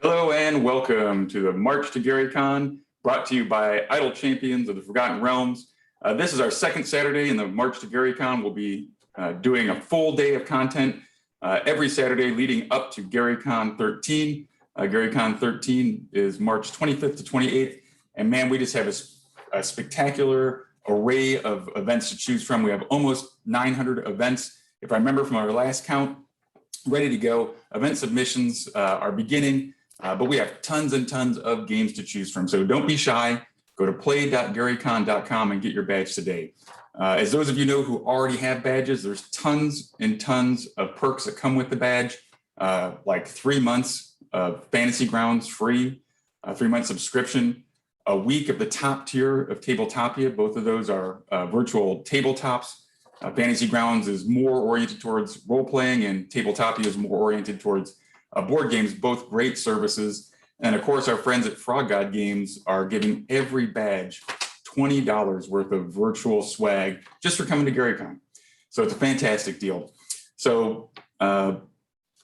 Hello and welcome to the March to GaryCon, brought to you by Idle Champions of the Forgotten Realms. This is our second Saturday in the March to GaryCon. We'll be doing a full day of content every Saturday leading up to GaryCon 13. GaryCon 13 is March 25th to 28th. And man, we just have a spectacular array of events to choose from. We have almost 900 events. If I remember from our last count, ready to go. Event submissions are beginning. But we have tons and tons of games to choose from. So don't be shy. Go to play.garycon.com and get your badge today. As those of you know who already have badges, there's tons and tons of perks that come with the badge, like 3 months of Fantasy Grounds free, a 3-month subscription, a week of the top tier of Tabletopia. Both of those are virtual tabletops. Fantasy Grounds is more oriented towards role-playing, and Tabletopia is more oriented towards board games, both great services. And of course, our friends at Frog God Games are giving every badge $20 worth of virtual swag just for coming to GaryCon. So it's a fantastic deal. So for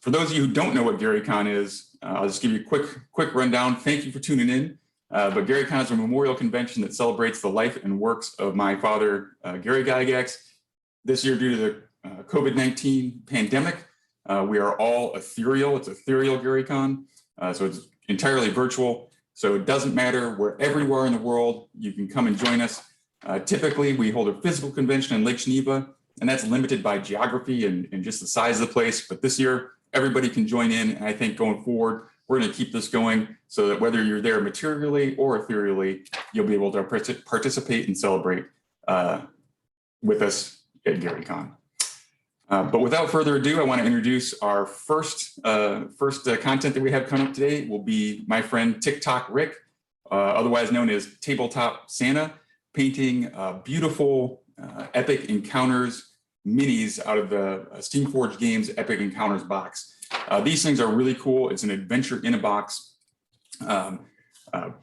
those of you who don't know what GaryCon is, I'll just give you a quick rundown. Thank you for tuning in. But GaryCon is a memorial convention that celebrates the life and works of my father, Gary Gygax. This year, due to the COVID-19 pandemic, we are all ethereal. It's ethereal GaryCon, so it's entirely virtual. So it doesn't matter wherever you are in the world, you can come and join us. Typically, we hold a physical convention in Lake Geneva, and that's limited by geography and just the size of the place. But this year, everybody can join in. And I think going forward, we're going to keep this going so that whether you're there materially or ethereally, you'll be able to participate and celebrate with us at GaryCon. But without further ado, I want to introduce our first content that we have coming up today. It will be my friend TikTok Rick, otherwise known as Tabletop Santa, painting beautiful Epic Encounters minis out of the Steamforged Games Epic Encounters box. These things are really cool. It's an adventure in a box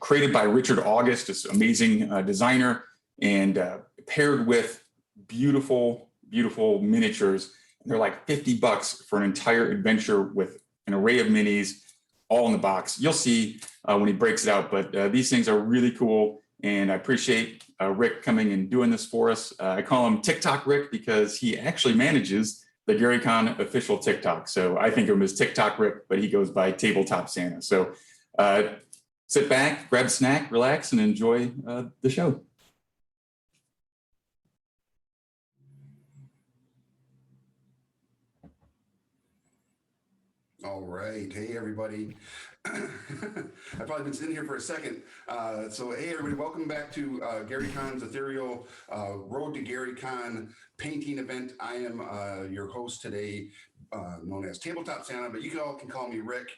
created by Richard August, this amazing designer, and paired with beautiful miniatures. They're like $50 for an entire adventure with an array of minis all in the box. You'll see when he breaks it out, but these things are really cool. And I appreciate Rick coming and doing this for us. I call him TikTok Rick because he actually manages the GaryCon official TikTok. So I think of him as TikTok Rick, but he goes by Tabletop Santa. So sit back, grab a snack, relax, and enjoy the show. All right. Hey, everybody. I've probably been sitting here for a second. So, hey, everybody, welcome back to GaryCon's ethereal Road to GaryCon painting event. I am your host today, known as Tabletop Santa, but you all can call me Rick.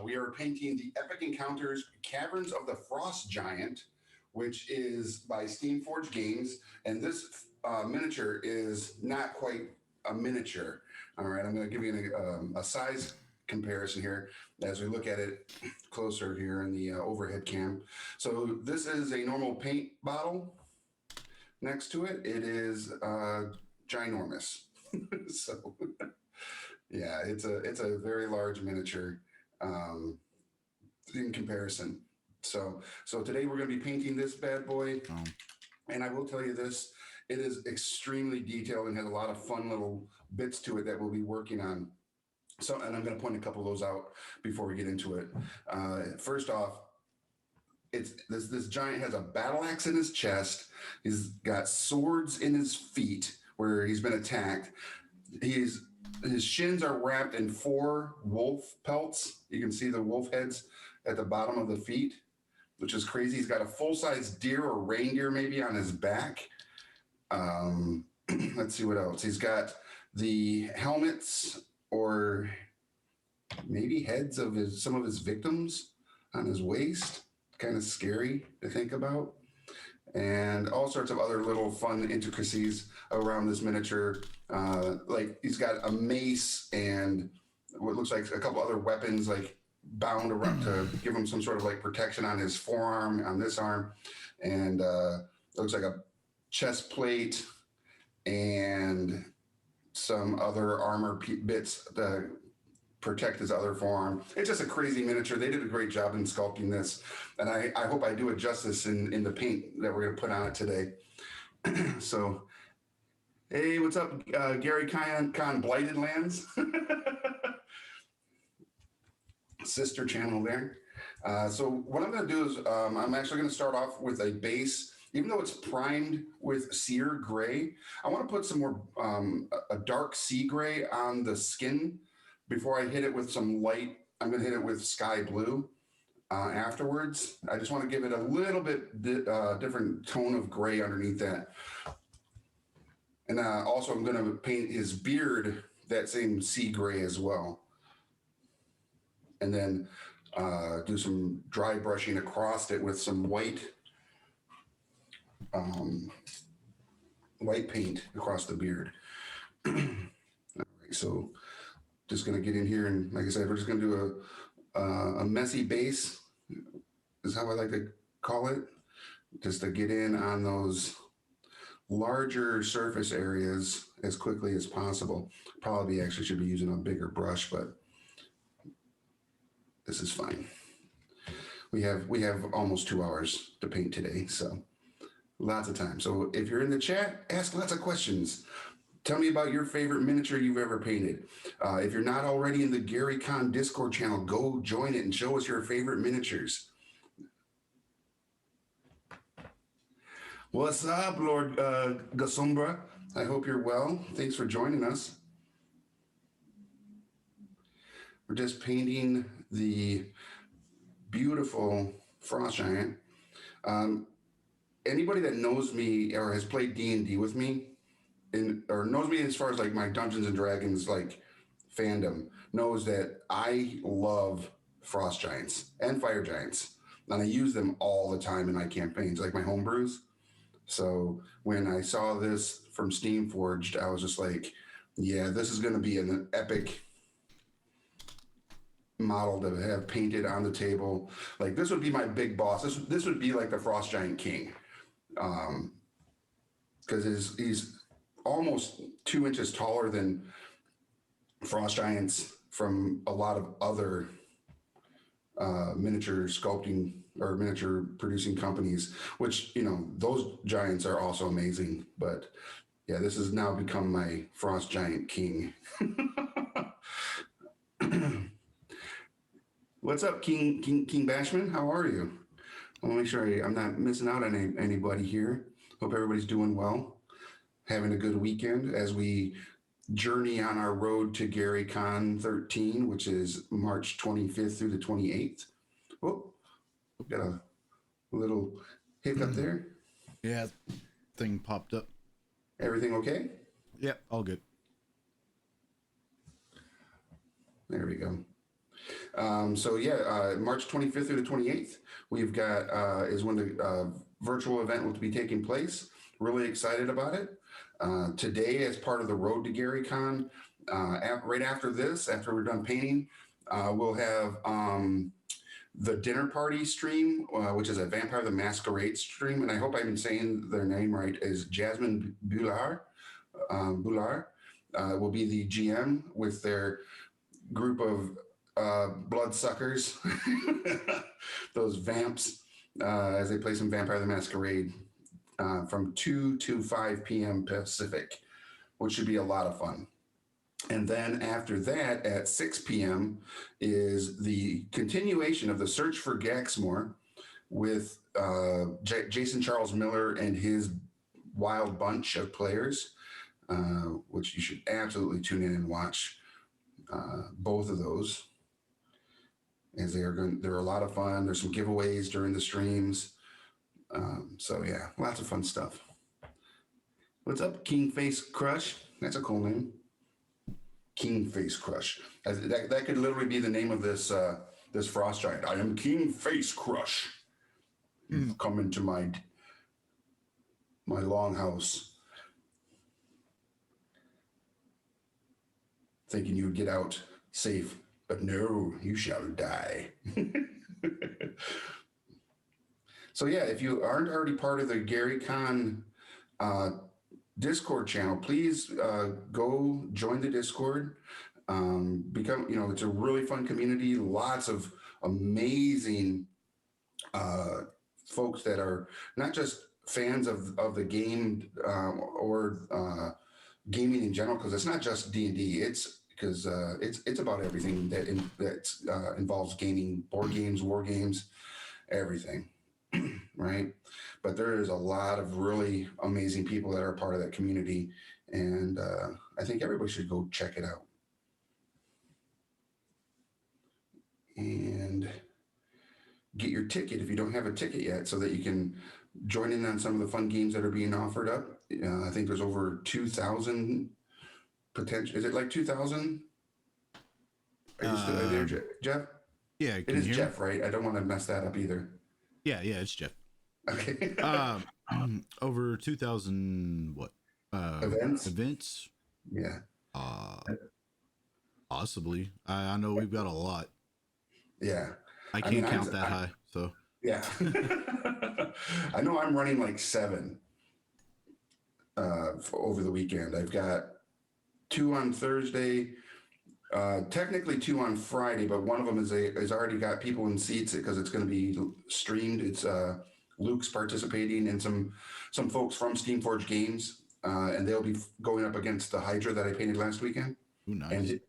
We are painting the Epic Encounters Caverns of the Frost Giant, which is by Steamforged Games. And this miniature is not quite a miniature. All right, I'm going to give you a size comparison here as we look at it closer here in the overhead cam. So this is a normal paint bottle. Next to it, it is ginormous. So yeah, it's a very large miniature in comparison. So today we're going to be painting this bad boy, and I will tell you this: it is extremely detailed and has a lot of fun little bits to it that we'll be working on. So, and I'm going to point a couple of those out before we get into it. First off, it's this giant has a battle axe in his chest. He's got swords in his feet where he's been attacked. His shins are wrapped in 4 wolf pelts. You can see the wolf heads at the bottom of the feet, which is crazy. He's got a full-size deer or reindeer maybe on his back. Let's see what else. He's got the helmets or maybe heads of some of his victims on his waist. Kind of scary to think about. And all sorts of other little fun intricacies around this miniature. Like he's got a mace and what looks like a couple other weapons like bound around to give him some sort of like protection on his forearm, on this arm. And looks like a chest plate and some other armor bits protect his other forearm. It's just a crazy miniature. They did a great job in sculpting this, and I hope I do it justice in the paint that we're going to put on it today. So, hey, what's up, Gary Con Blighted Lands? Sister channel there. So what I'm going to do is I'm actually going to start off with a base. Even though it's primed with sear gray, I want to put some more a dark sea gray on the skin before I hit it with some light. I'm going to hit it with sky blue afterwards. I just want to give it a little bit different tone of gray underneath that. And also I'm going to paint his beard that same sea gray as well. And then do some dry brushing across it with some white paint across the beard. All right, so just going to get in here, and like I said, we're just going to do a messy base is how I like to call it, just to get in on those larger surface areas as quickly as possible. Probably actually should be using a bigger brush, but this is fine. We have almost 2 hours to paint today, so lots of time. So if you're in the chat, ask lots of questions. Tell me about your favorite miniature you've ever painted. If you're not already in the Gary Con Discord channel, go join it and show us your favorite miniatures. What's up, Lord Gasombra? I hope you're well. Thanks for joining us. We're just painting the beautiful frost giant. Anybody that knows me or has played D&D with me, or knows me as far as like my Dungeons and Dragons like fandom, knows that I love frost giants and fire giants, and I use them all the time in my campaigns, like my homebrews. So when I saw this from Steamforged, I was just like, yeah, this is going to be an epic model to have painted on the table. Like, this would be my big boss. This would be like the Frost Giant King, because he's almost 2 inches taller than frost giants from a lot of other miniature sculpting or miniature producing companies, which, you know, those giants are also amazing. But yeah, this has now become my Frost Giant King. What's up, King Bashman? How are you? I want to make sure I'm not missing out on anybody here. Hope everybody's doing well, having a good weekend as we journey on our road to Gary Con 13, which is March 25th through the 28th. Oh, got a little hiccup there. Yeah, thing popped up. Everything okay? Yep, all good. There we go. So yeah, March 25th through the 28th, we've got is when the virtual event will be taking place. Really excited about it. Today, as part of the Road to Gary Con, right after this, after we're done painting, we'll have the dinner party stream, which is a Vampire the Masquerade stream, and I hope I'm saying their name right, is Jasmine Boulard. Will be the GM with their group of bloodsuckers, those vamps, as they play some Vampire the Masquerade from 2 to 5 p.m. Pacific, which should be a lot of fun. And then after that, at 6 p.m. is the continuation of the Search for Gaxmore with Jason Charles Miller and his wild bunch of players, which you should absolutely tune in and watch both of those, as they're a lot of fun. There's some giveaways during the streams. So yeah, lots of fun stuff. What's up, King Face Crush? That's a cool name. King Face Crush. That could literally be the name of this this frost giant. I am King Face Crush. You've come into my longhouse, thinking you'd get out safe, but no, you shall die. So yeah, if you aren't already part of the Gary Con Discord channel, please go join the Discord. It's a really fun community, lots of amazing folks that are not just fans of the game or gaming in general, because it's not just D&D. It's because it's about everything that involves gaming, board games, war games, everything, right? But there is a lot of really amazing people that are part of that community, and I think everybody should go check it out. And get your ticket if you don't have a ticket yet, so that you can join in on some of the fun games that are being offered up. I think there's over 2,000 potential. Is it like 2,000? Are you still there, Jeff? Yeah, It is Jeff, right? I don't want to mess that up either. Yeah, it's Jeff. Okay. Over 2,000 what? Events? Yeah. Possibly. I know we've got a lot. Yeah. I can't count that high, so. Yeah. I know I'm running like 7 over the weekend. I've got 2 on Thursday, technically 2 on Friday, but one of them is already got people in seats because it's going to be streamed. It's Luke's participating and some folks from Steamforge Games, and they'll be going up against the Hydra that I painted last weekend. Ooh, nice.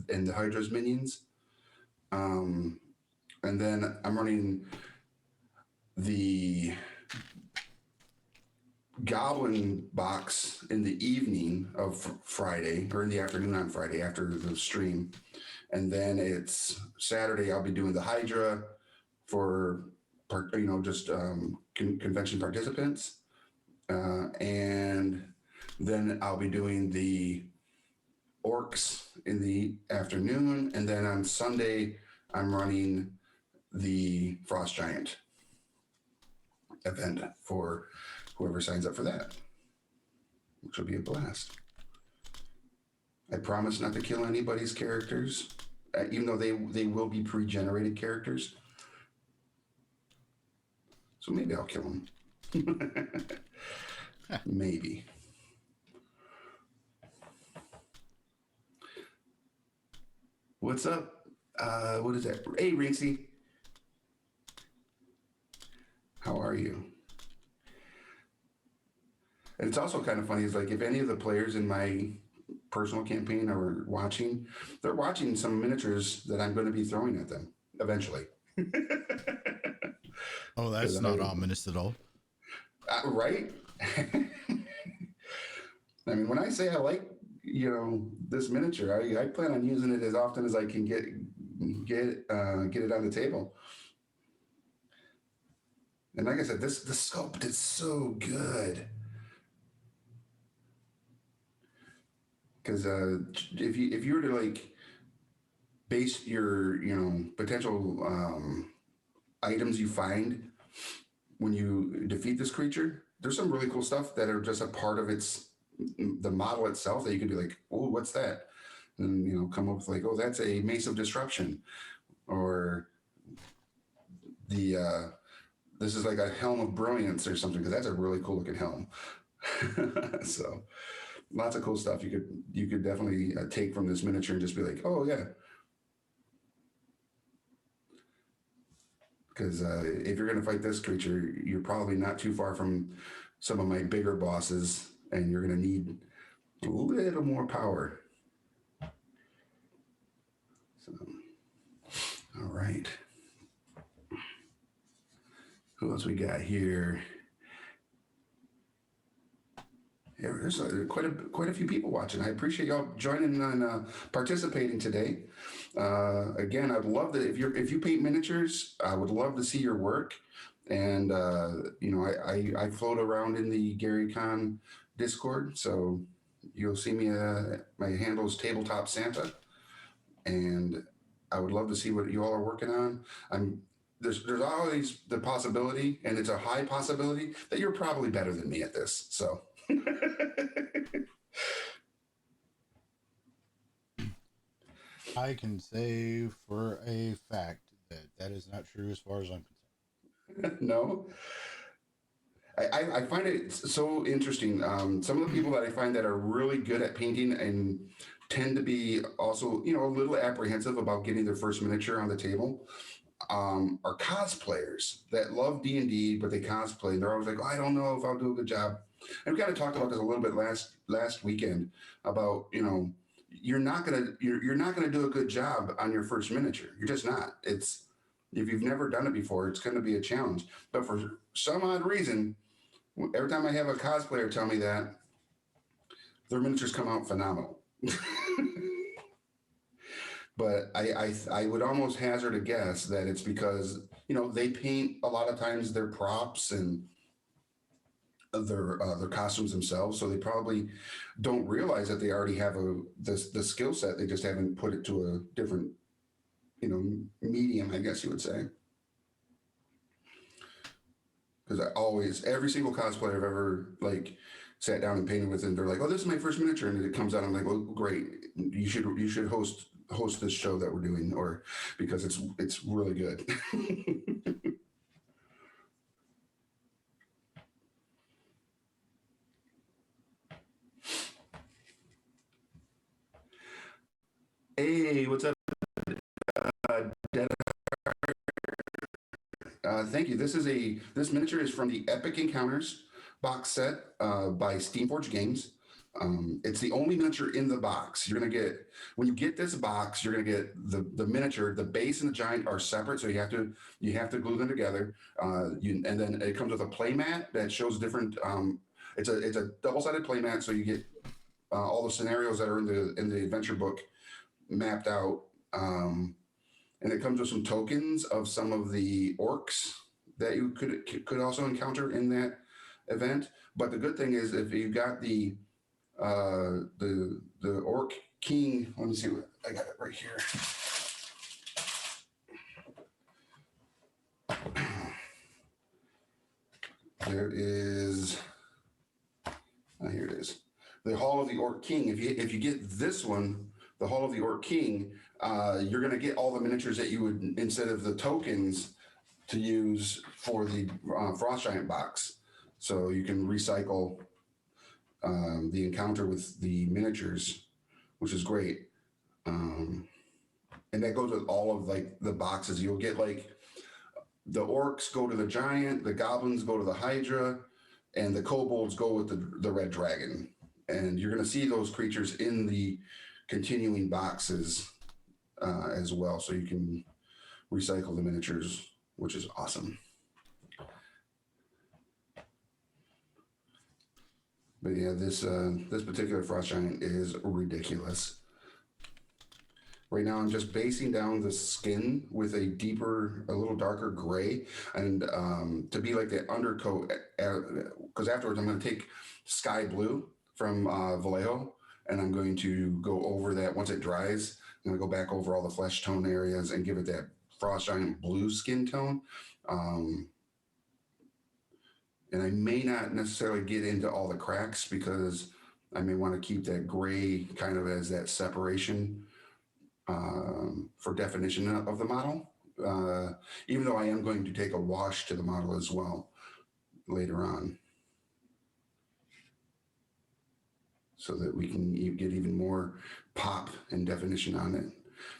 And the Hydra's minions. And then I'm running the Goblin box in the evening of Friday, or in the afternoon on Friday after the stream. And then it's Saturday, I'll be doing the Hydra for, convention participants. And then I'll be doing the Orcs in the afternoon. And then on Sunday, I'm running the Frost Giant event for whoever signs up for that, which will be a blast. I promise not to kill anybody's characters, even though they will be pre-generated characters. So maybe I'll kill them. Maybe. What's up? What is that? Hey, Rinksy. How are you? And it's also kind of funny, is like if any of the players in my personal campaign are watching, they're watching some miniatures that I'm going to be throwing at them eventually. Oh, that's not ominous at all. Right? I mean, when I say I like, this miniature, I plan on using it as often as I can get it on the table. And like I said, the sculpt is so good. Because if you were to like base your potential items you find when you defeat this creature, there's some really cool stuff that are just a part of the model itself that you could be like, oh, what's that? And come up with like, oh, that's a Mace of Disruption, or this is like a Helm of Brilliance or something, because that's a really cool looking helm. So lots of cool stuff you could definitely take from this miniature and just be like, oh yeah. Because if you're going to fight this creature, you're probably not too far from some of my bigger bosses, and you're going to need a little more power. So, all right. Who else we got here? Yeah, there's quite a few people watching. I appreciate y'all joining and participating today. Again, I'd love to, if you paint miniatures, I would love to see your work. And I float around in the GaryCon Discord, so you'll see me. My handle is Tabletop Santa, and I would love to see what you all are working on. There's always the possibility, and it's a high possibility, that you're probably better than me at this. So. I can say for a fact that is not true as far as I'm concerned. No. I find it so interesting. Some of the people that I find that are really good at painting and tend to be also, a little apprehensive about getting their first miniature on the table are cosplayers that love D&D, but they cosplay. And they're always like, oh, I don't know if I'll do a good job. And we kind of talked about this a little bit last weekend about, you're not gonna do a good job on your first miniature. You're just not. It's if you've never done it before, it's going to be a challenge. But for some odd reason, every time I have a cosplayer tell me that, their miniatures come out phenomenal. But I would almost hazard a guess that it's because they paint a lot of times their props and their costumes themselves, so they probably don't realize that they already have the skill set. They just haven't put it to a different medium, I guess you would say. Because every single cosplayer I've ever sat down and painted with, and they're like, "Oh, this is my first miniature," and it comes out. I'm like, "Well, great. You should host this show that we're doing, or because it's really good." Hey, what's up, Dead? Thank you. This miniature is from the Epic Encounters box set by Steamforged Games. It's the only miniature in the box. You're gonna get when you get this box, you're gonna get the miniature. The base and the giant are separate, so you have to glue them together. And then it comes with a play mat that shows different. It's a double-sided play mat, so you get all the scenarios that are in the adventure book mapped out. And it comes with some tokens of some of the orcs that you could also encounter in that event. But the good thing is, if you got the Orc King, let me see what I got it right here. There is, here it is, the Hall of the Orc King. If you get this one, the Hall of the Orc King, you're going to get all the miniatures that you would, instead of the tokens, to use for the Frost Giant box. So you can recycle the encounter with the miniatures, which is great. And that goes with all of the boxes. You'll get the orcs go to the giant, the goblins go to the hydra, and the kobolds go with the red dragon. And you're going to see those creatures in the continuing boxes as well, so you can recycle the miniatures, which is awesome. But yeah, this particular Frost Giant is ridiculous. Right now, I'm just basing down the skin with a little darker gray, and to be like the undercoat. Because afterwards, I'm going to take sky blue from Vallejo, and I'm going to go over that once it dries. I'm going to go back over all the flesh tone areas and give it that Frost Giant blue skin tone. And I may not necessarily get into all the cracks because I may want to keep that gray kind of as that separation for definition of the model. Even though I am going to take a wash to the model as well later on, so that we can get even more pop and definition on it.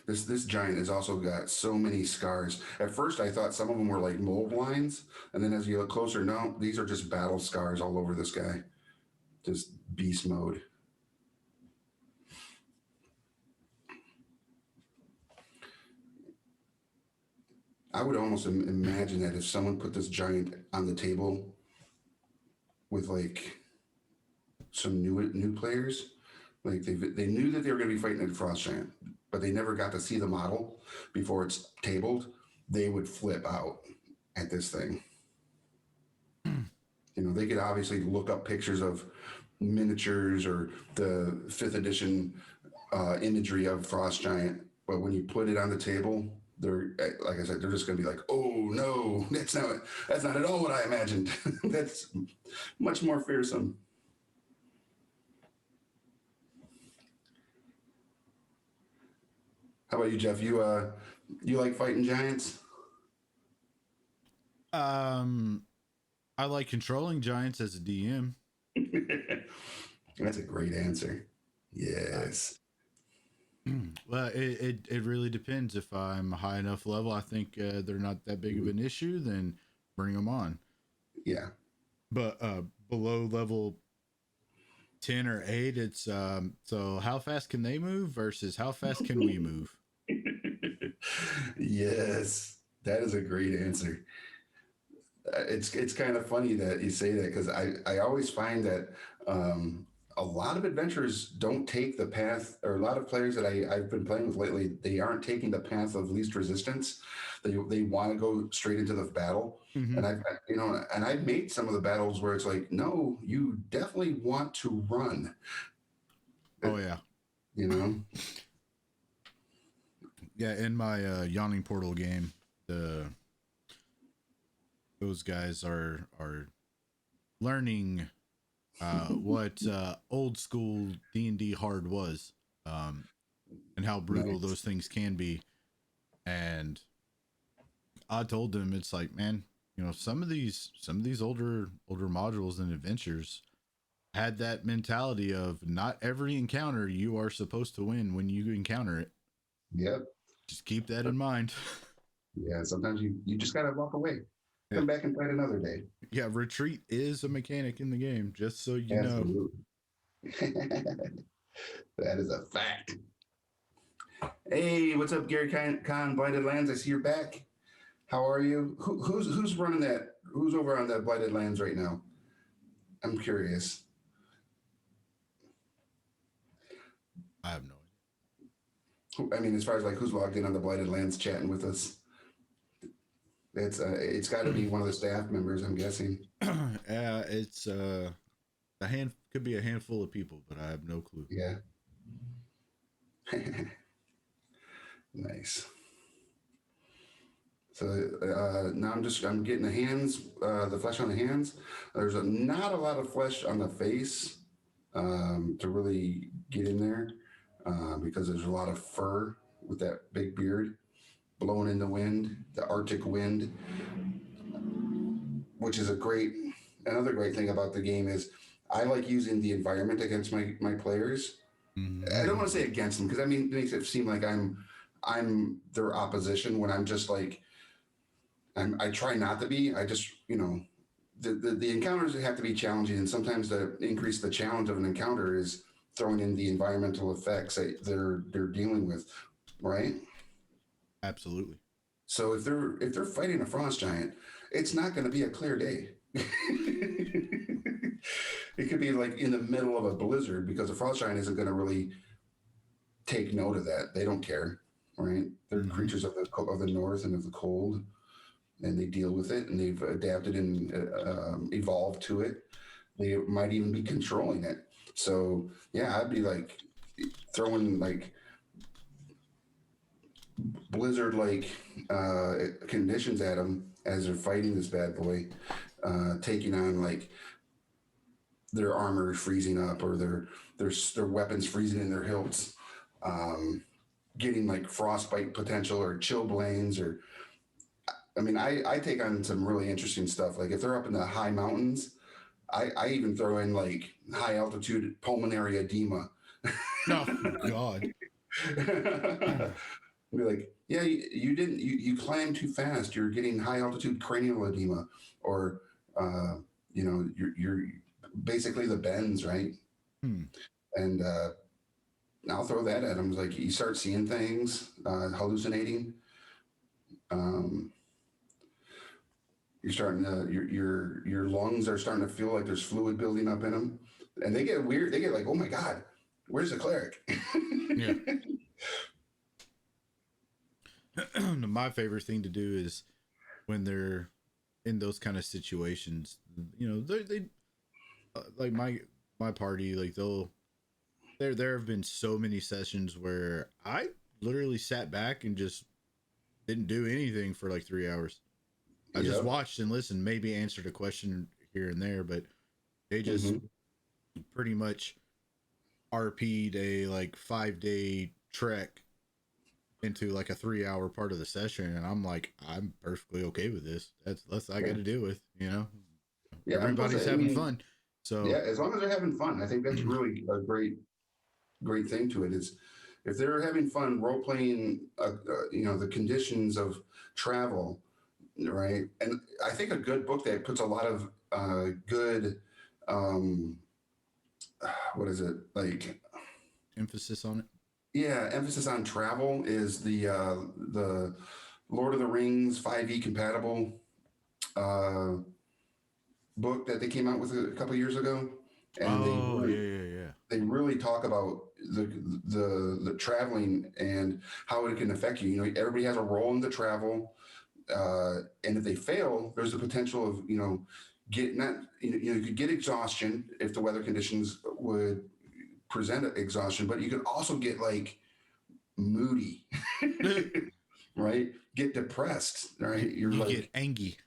This giant has also got so many scars. At first, I thought some of them were like mold lines, and then as you look closer, no, these are just battle scars all over this guy. Just beast mode. I would almost imagine that if someone put this giant on the table with some new players, they knew that they were going to be fighting a Frost Giant, but they never got to see the model before it's tabled, they would flip out at this thing. They could obviously look up pictures of miniatures or the 5th edition imagery of Frost Giant, but when you put it on the table, they're, like I said, they're just going to be like, "Oh no, that's not at all what I imagined." That's much more fearsome. How about you, Jeff? You like fighting giants? I like controlling giants as a DM. That's a great answer. Yes. Well, it really depends. If I'm high enough level, I think they're not that big of an issue. Then bring them on. Yeah. But below level 10 or 8, it's so how fast can they move versus how fast can we move? Yes, that is a great answer. It's kind of funny that you say that because I always find that a lot of adventurers don't take the path, or a lot of players that I've been playing with lately, they aren't taking the path of least resistance. They want to go straight into the battle. Mm-hmm. And I've made some of the battles where it's like, no, you definitely want to run, Oh yeah, you know? yeah. In my yawning portal game, the those guys are learning what old school D&D hard was, um, and how brutal Nice. those things can be. And I told them, it's like, man, some of these older modules and adventures had that mentality of not every encounter you are supposed to win when you encounter it. Yep. Just keep that in mind. Yeah. Sometimes you just gotta walk away, Yeah. come back and fight another day. Yeah, retreat is a mechanic in the game, just so you know. Absolutely. That is a fact. Hey, what's up, Gary Con Blighted Lands? I see you're back. How are you? Who's running that? Who's over on that Blighted Lands right now? I'm curious. I have no I mean, as far as like who's logged in on the Blighted Lands chatting with us, it's got to be one of the staff members, I'm guessing. idea. It's a hand could be a handful of people, but I have no clue. Yeah. Nice. So now I'm getting the flesh on the hands. There's not a lot of flesh on the face to really get in there because there's a lot of fur with that big beard blowing in the wind, the Arctic wind, which is another great thing about the game is I like using the environment against my players. I don't want to say against them because I mean it makes it seem like I'm their opposition when I'm just like I try not to be. I just, the encounters have to be challenging, and sometimes to increase the challenge of an encounter is throwing in the environmental effects that they're dealing with, right? Absolutely. So if they're fighting a frost giant, it's not going to be a clear day. It could be like in the middle of a blizzard because a frost giant isn't going to really take note of that. They don't care, right? They're creatures of the north and of the cold, and they deal with it, and they've adapted and evolved to it. They might even be controlling it. So yeah, I'd be like throwing like blizzard like conditions at them as they're fighting this bad boy, taking on like their armor freezing up or their weapons freezing in their hilts, getting like frostbite potential or chillblains or I mean, I take on some really interesting stuff. Like if they're up in the high mountains, I even throw in like high altitude pulmonary edema. Oh God. Be like, yeah, you climbed too fast. You're getting high altitude cranial edema, or you're basically the bends, right? Hmm. And I'll throw that at them. Like you start seeing things, hallucinating. Um, you're starting to your lungs are starting to feel like there's fluid building up in them, and they get weird. They get like, oh my god, where's the cleric? Yeah. My favorite thing to do is when they're in those kind of situations, they like my party, like there have been so many sessions where I literally sat back and just didn't do anything for like 3 hours. I just watched and listened, maybe answered a question here and there, but they just pretty much RP'd a like 5-day trek into like a 3-hour part of the session, and I'm like, I'm perfectly okay with this. That's I got to deal with, Yeah, everybody's having fun. So yeah, as long as they're having fun, I think that's really a great thing to it. Is if they're having fun role playing, the conditions of travel, right? And I think a good book that puts a lot of good, um, what is it like? Emphasis on it. Yeah, emphasis on travel is the Lord of the Rings 5e compatible uh, book that they came out with a couple years ago, and Oh, yeah. they really talk about the the traveling and how it can affect you. You know, everybody has a role in the travel, and if they fail, there's the potential of get not you could get exhaustion if the weather conditions would present exhaustion, but you could also get like moody, right? Get depressed, right? You're You like get angry.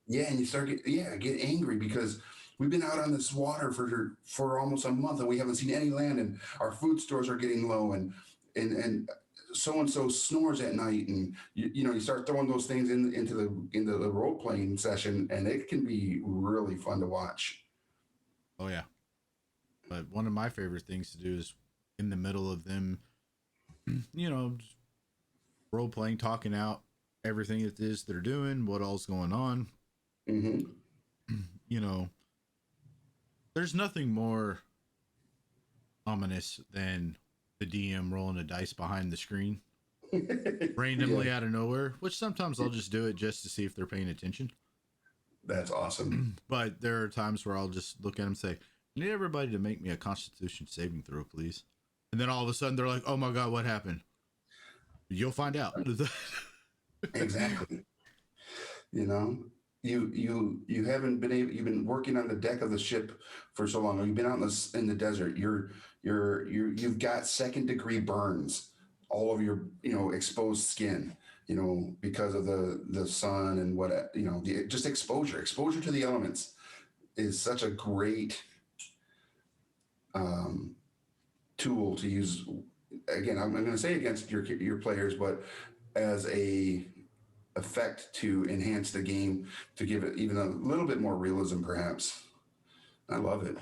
yeah, and you start get angry because we've been out on this water for almost a month and we haven't seen any land, and our food stores are getting low, and so and so snores at night, and you start throwing those things into the role playing session, and it can be really fun to watch. Oh yeah. But one of my favorite things to do is in the middle of them, just role playing, talking out everything it is they're doing, what all's going on. Hmm. You know, there's nothing more ominous than the DM rolling a dice behind the screen randomly Yeah, out of nowhere, which sometimes I'll just do it just to see if they're paying attention. that's awesome. But there are times where I'll just look at them and say, I need everybody to make me a constitution saving throw, please. And then all of a sudden they're like, oh my God, what happened? You'll find out. Exactly. You know, you haven't been able. You've been working on the deck of the ship for so long, or you've been out in the desert. You've got second degree burns all over your exposed skin. Because of the sun and just exposure to the elements is such a great um, tool to use. Again, I'm going to say against your players, but as a effect to enhance the game, to give it even a little bit more realism, perhaps. I love it.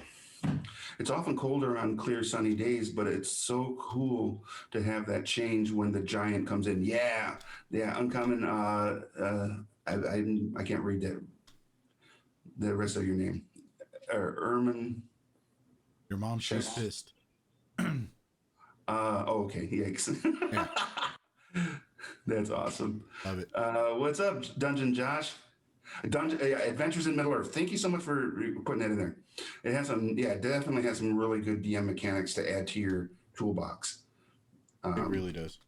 It's often colder on clear sunny days, but it's so cool to have that change when the giant comes in. Yeah, yeah, uncommon. I can't read the rest of your name. Ermin. Your mom, she's Chef. pissed. Oh, okay. Yikes. Yeah, That's awesome. love it. What's up, Dungeon Josh? Adventures in Middle Earth. Thank you so much for putting that in there. It has it definitely has some really good DM mechanics to add to your toolbox. It really does.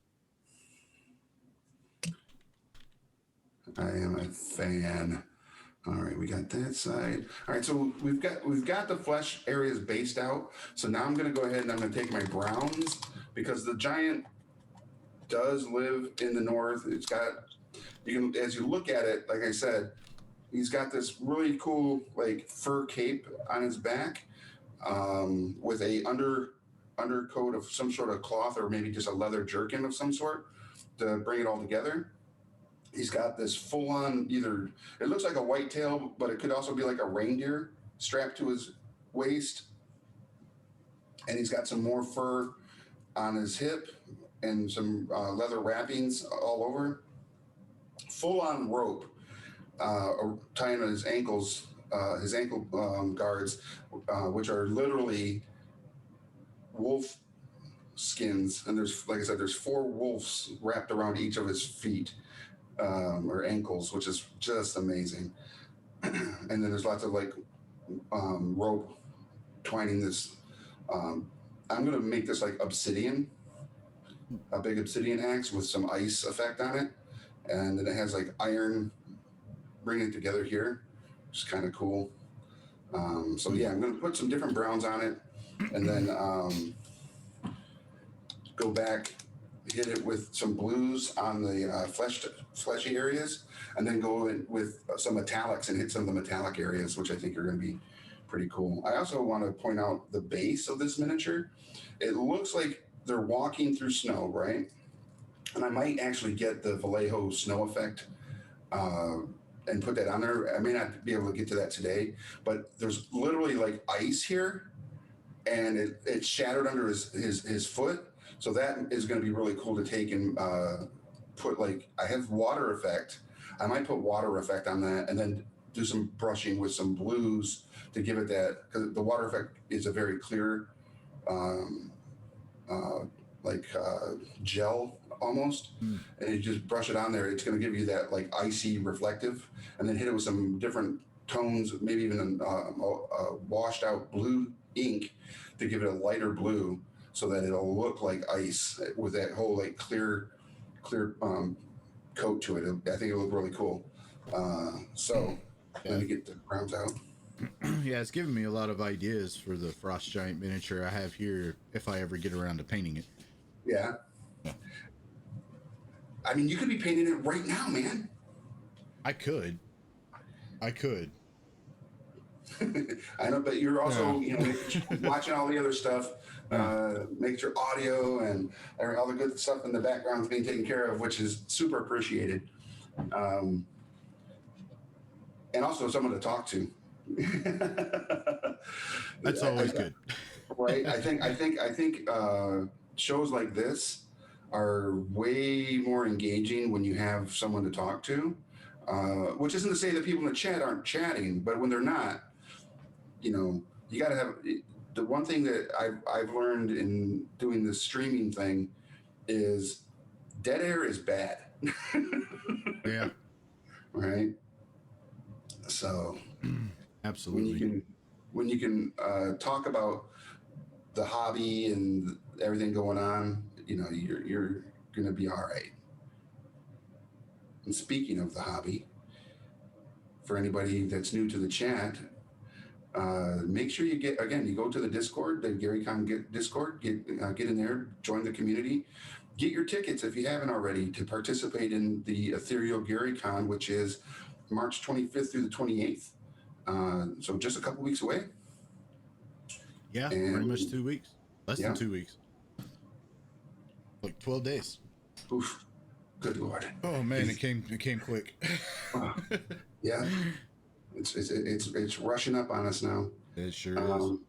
I am a fan. All right, we got that side. All right, so we've got the flesh areas based out. So now I'm going to go ahead and I'm going to take my browns because the giant does live in the north. It's got as you look at it, like I said, he's got this really cool like fur cape on his back with a undercoat of some sort of cloth or maybe just a leather jerkin of some sort to bring it all together. He's got this full-on it looks like a whitetail, but it could also be like a reindeer strapped to his waist. And he's got some more fur on his hip and some leather wrappings all over. Full-on rope tying on his ankles, his ankle guards, which are literally wolf skins. And there's, like I said, there's 4 wolves wrapped around each of his feet. Or ankles, which is just amazing. And then there's lots of like rope twining this. I'm going to make this like obsidian, a big obsidian axe with some ice effect on it. And then it has like iron bringing it together here, which is kind of cool. So yeah, I'm going to put some different browns on it and then go back, hit it with some blues on the fleshy areas, and then go in with some metallics and hit some of the metallic areas, which I think are going to be pretty cool. I also want to point out the base of this miniature. It looks like they're walking through snow, right? And I might actually get the Vallejo snow effect and put that on there. I may not be able to get to that today, but there's literally like ice here, and it's shattered under his foot. So that is going to be really cool to take and put, like, I have water effect. I might put water effect on that and then do some brushing with some blues to give it that, because the water effect is a very clear, um, uh, like gel almost. Hmm. And you just brush it on there. It's going to give you that like icy reflective, and then hit it with some different tones, maybe even a washed out blue ink to give it a lighter blue, so that it'll look like ice with that whole like clear coat to it. I think it'll look really cool. So Yeah. let me get the rounds out. Yeah, it's given me a lot of ideas for the frost giant miniature I have here if I ever get around to painting it. Yeah. I mean, you could be painting it right now, man. I could. I know, but you're also, Yeah. watching all the other stuff, make sure audio and all the good stuff in the background is being taken care of, which is super appreciated. Um, and also someone to talk to. That's always good. Right. I think shows like this are way more engaging when you have someone to talk to. Which isn't to say that people in the chat aren't chatting, but when they're not, you got to have the one thing that I've learned in doing this streaming thing is dead air is bad. Yeah. Right. So Absolutely. when you can talk about the hobby and everything going on, you're going to be all right. And speaking of the hobby, for anybody that's new to the chat, make sure you go to the Discord, the GaryCon Discord, get in there, join the community, get your tickets if you haven't already to participate in the Ethereal GaryCon, which is March 25th through the 28th. So just a couple weeks away. Yeah, And, pretty much 2 weeks. Less than 2 weeks. Like 12 days. Oof. Good Lord. Oh man, it came quick. Yeah. It's rushing up on us now. It sure is.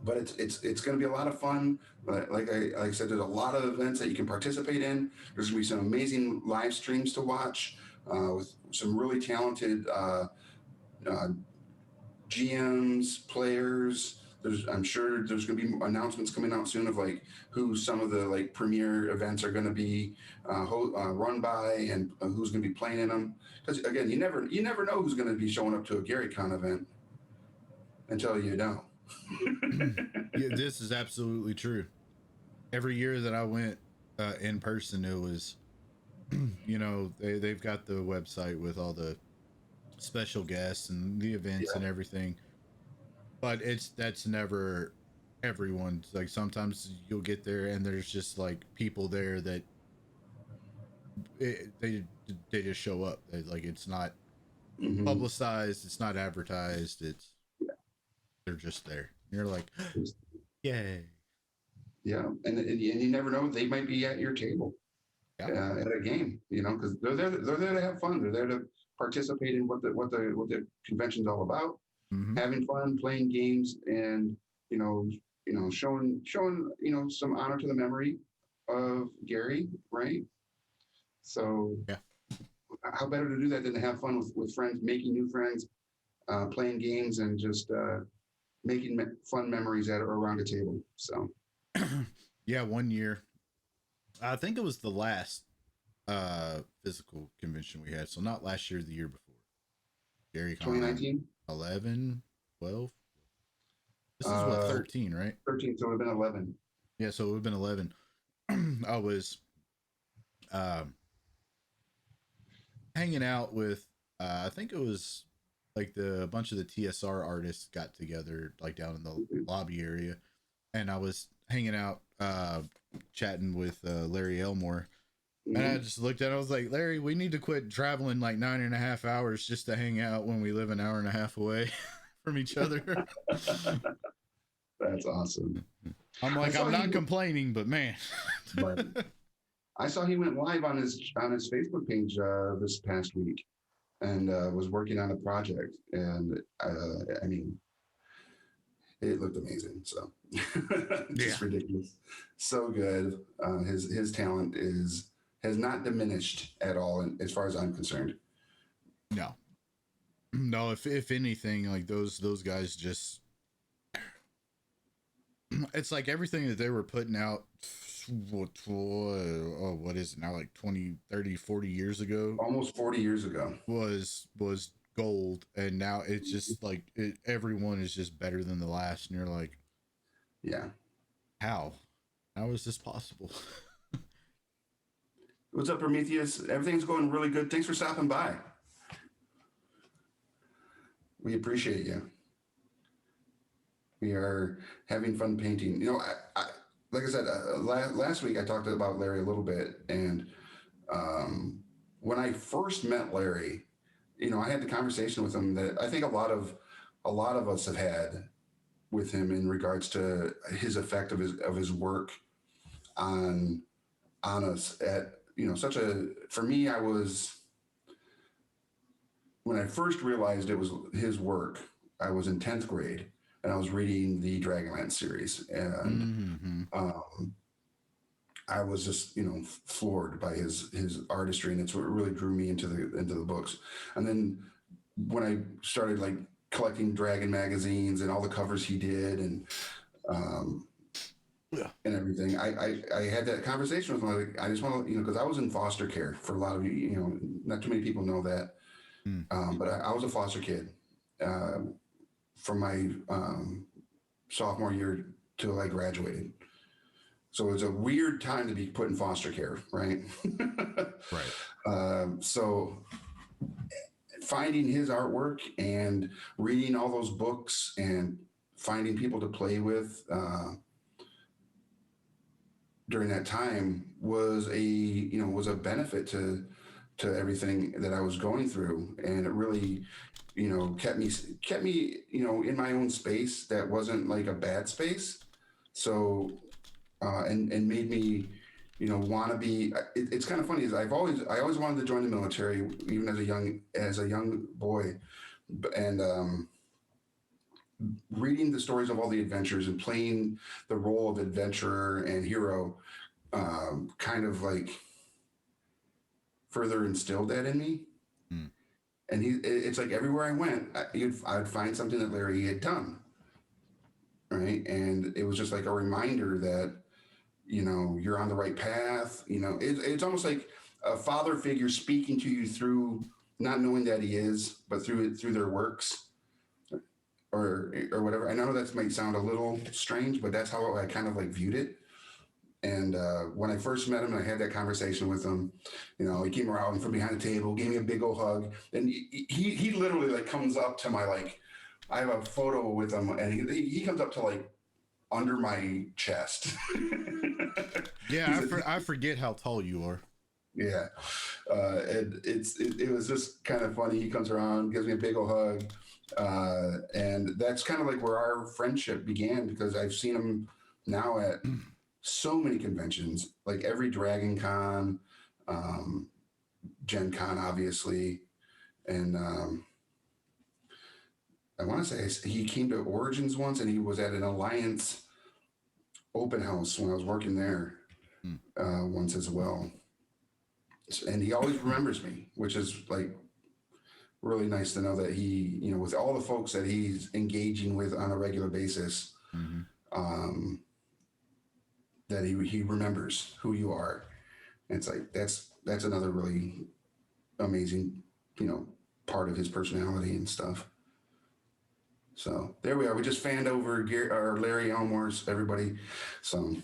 But it's going to be a lot of fun. But like I said, there's a lot of events that you can participate in. There's going to be some amazing live streams to watch with some really talented GMs, players. I'm sure there's going to be announcements coming out soon of like who some of the like premier events are going to be run by and who's going to be playing in them. Because again, you never know who's going to be showing up to a GaryCon event until you know. Yeah, this is absolutely true. Every year that I went in person, it was, they've got the website with all the special guests and the events and everything, but that's never everyone's. Like sometimes you'll get there and there's just like people there that they just show up. Like it's not publicized, it's not advertised, they're just there. You're like, yay. Yeah, and you never know, they might be at your table at a game, because they're there to have fun. They're there to participate in what the convention's all about, having fun, playing games, and showing some honor to the memory of Gary, right? So how better to do that than to have fun with friends, making new friends, playing games, and just making fun memories around a table. So yeah, 1 year, I think it was the last physical convention we had, so not last year, the year before, GaryCon 2019, 11, 12. This is what, 13, right? 13, so it would have been 11. Yeah, so it would have been 11. I was hanging out with I think it was like a bunch of the TSR artists got together like down in the lobby area, and I was hanging out chatting with Larry Elmore, and I just looked at it, I was like, Larry, we need to quit traveling like 9.5 hours just to hang out when we live an hour and a half away from each other. That's awesome. I'm like, I'm not complaining, but man. But I saw he went live on his Facebook page this past week, and was working on a project. And I mean, it looked amazing. So just Yeah. ridiculous. So good. His talent has not diminished at all as far as I'm concerned. No. No, if anything, like those guys just it's like everything that they were putting out what is it now, like 20, 30, 40 years ago Almost 40 years ago. was gold, and now it's just like everyone is just better than the last, and you're like, Yeah. how is this possible? What's up, Prometheus? Everything's going really good. Thanks for stopping by. We appreciate you. We are having fun painting. You know, like I said, last week I talked about Larry a little bit, and when I first met Larry, you know, I had the conversation with him that I think a lot of us have had with him in regards to his effect of his work on us at, you know, such a, for me, I was, when I first realized it was his work, I was in 10th grade and I was reading the Dragonlance series, and I was just, you know, floored by his artistry, and it's what really drew me into the books. And then when I started like collecting Dragon magazines and all the covers he did, and and everything, I had that conversation with him. Like, I just want to, you know, because I was in foster care for a lot of you know, not too many people know that, but I was a foster kid from my sophomore year till I graduated. So it was a weird time to be put in foster care, right? Right. So finding his artwork and reading all those books and finding people to play with during that time was a benefit to everything that I was going through, and it really, you know, kept me, you know, in my own space that wasn't like a bad space. So and made me, you know, want to be. It's kind of funny, is I always wanted to join the military, even as a young boy, and reading the stories of all the adventures and playing the role of adventurer and hero, kind of like further instilled that in me. And it's like everywhere I went, I'd find something that Larry had done, right? And it was just like a reminder that, you know, you're on the right path. You know, it's almost like a father figure speaking to you through, not knowing that he is, but through their works, or whatever. I know that might sound a little strange, but that's how I kind of like viewed it. And when I first met him and I had that conversation with him, you know, he came around from behind the table, gave me a big old hug, and he literally like comes up to my, like, I have a photo with him, and he comes up to like under my chest. Yeah, I forget how tall you are. Yeah, and it was just kind of funny. He comes around, gives me a big old hug, and that's kind of like where our friendship began, because I've seen him now at so many conventions, like every Dragon Con, Gen Con, obviously, and I want to say he came to Origins once, and he was at an Alliance open house when I was working there once as well. And he always remembers me, which is like really nice to know that he, you know, with all the folks that he's engaging with on a regular basis, that he remembers who you are. And it's like, that's another really amazing, you know, part of his personality and stuff. So there we are. We just fanned over Larry Elmore's, everybody. So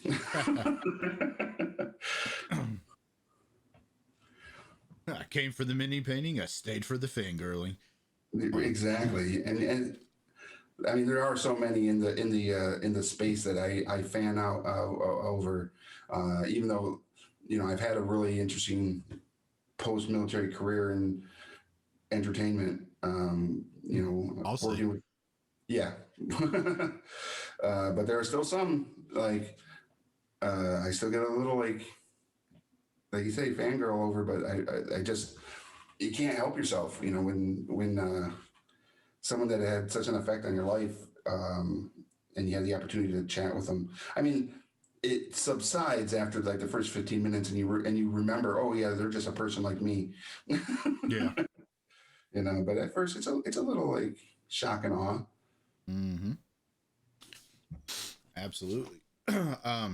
I came for the mini painting. I stayed for the fangirling. exactly. And I mean, there are so many in the space that I fan out over, even though, you know, I've had a really interesting post-military career in entertainment, you know, working with, yeah. But there are still some, like, I still get a little, like you say, fangirl over, but I just, you can't help yourself, you know, when someone that had such an effect on your life and you have the opportunity to chat with them. I mean, it subsides after like the first 15 minutes, and you remember, oh yeah, they're just a person like me. Yeah. You know, but at first it's a little like shock and awe. Mm-hmm. Absolutely. I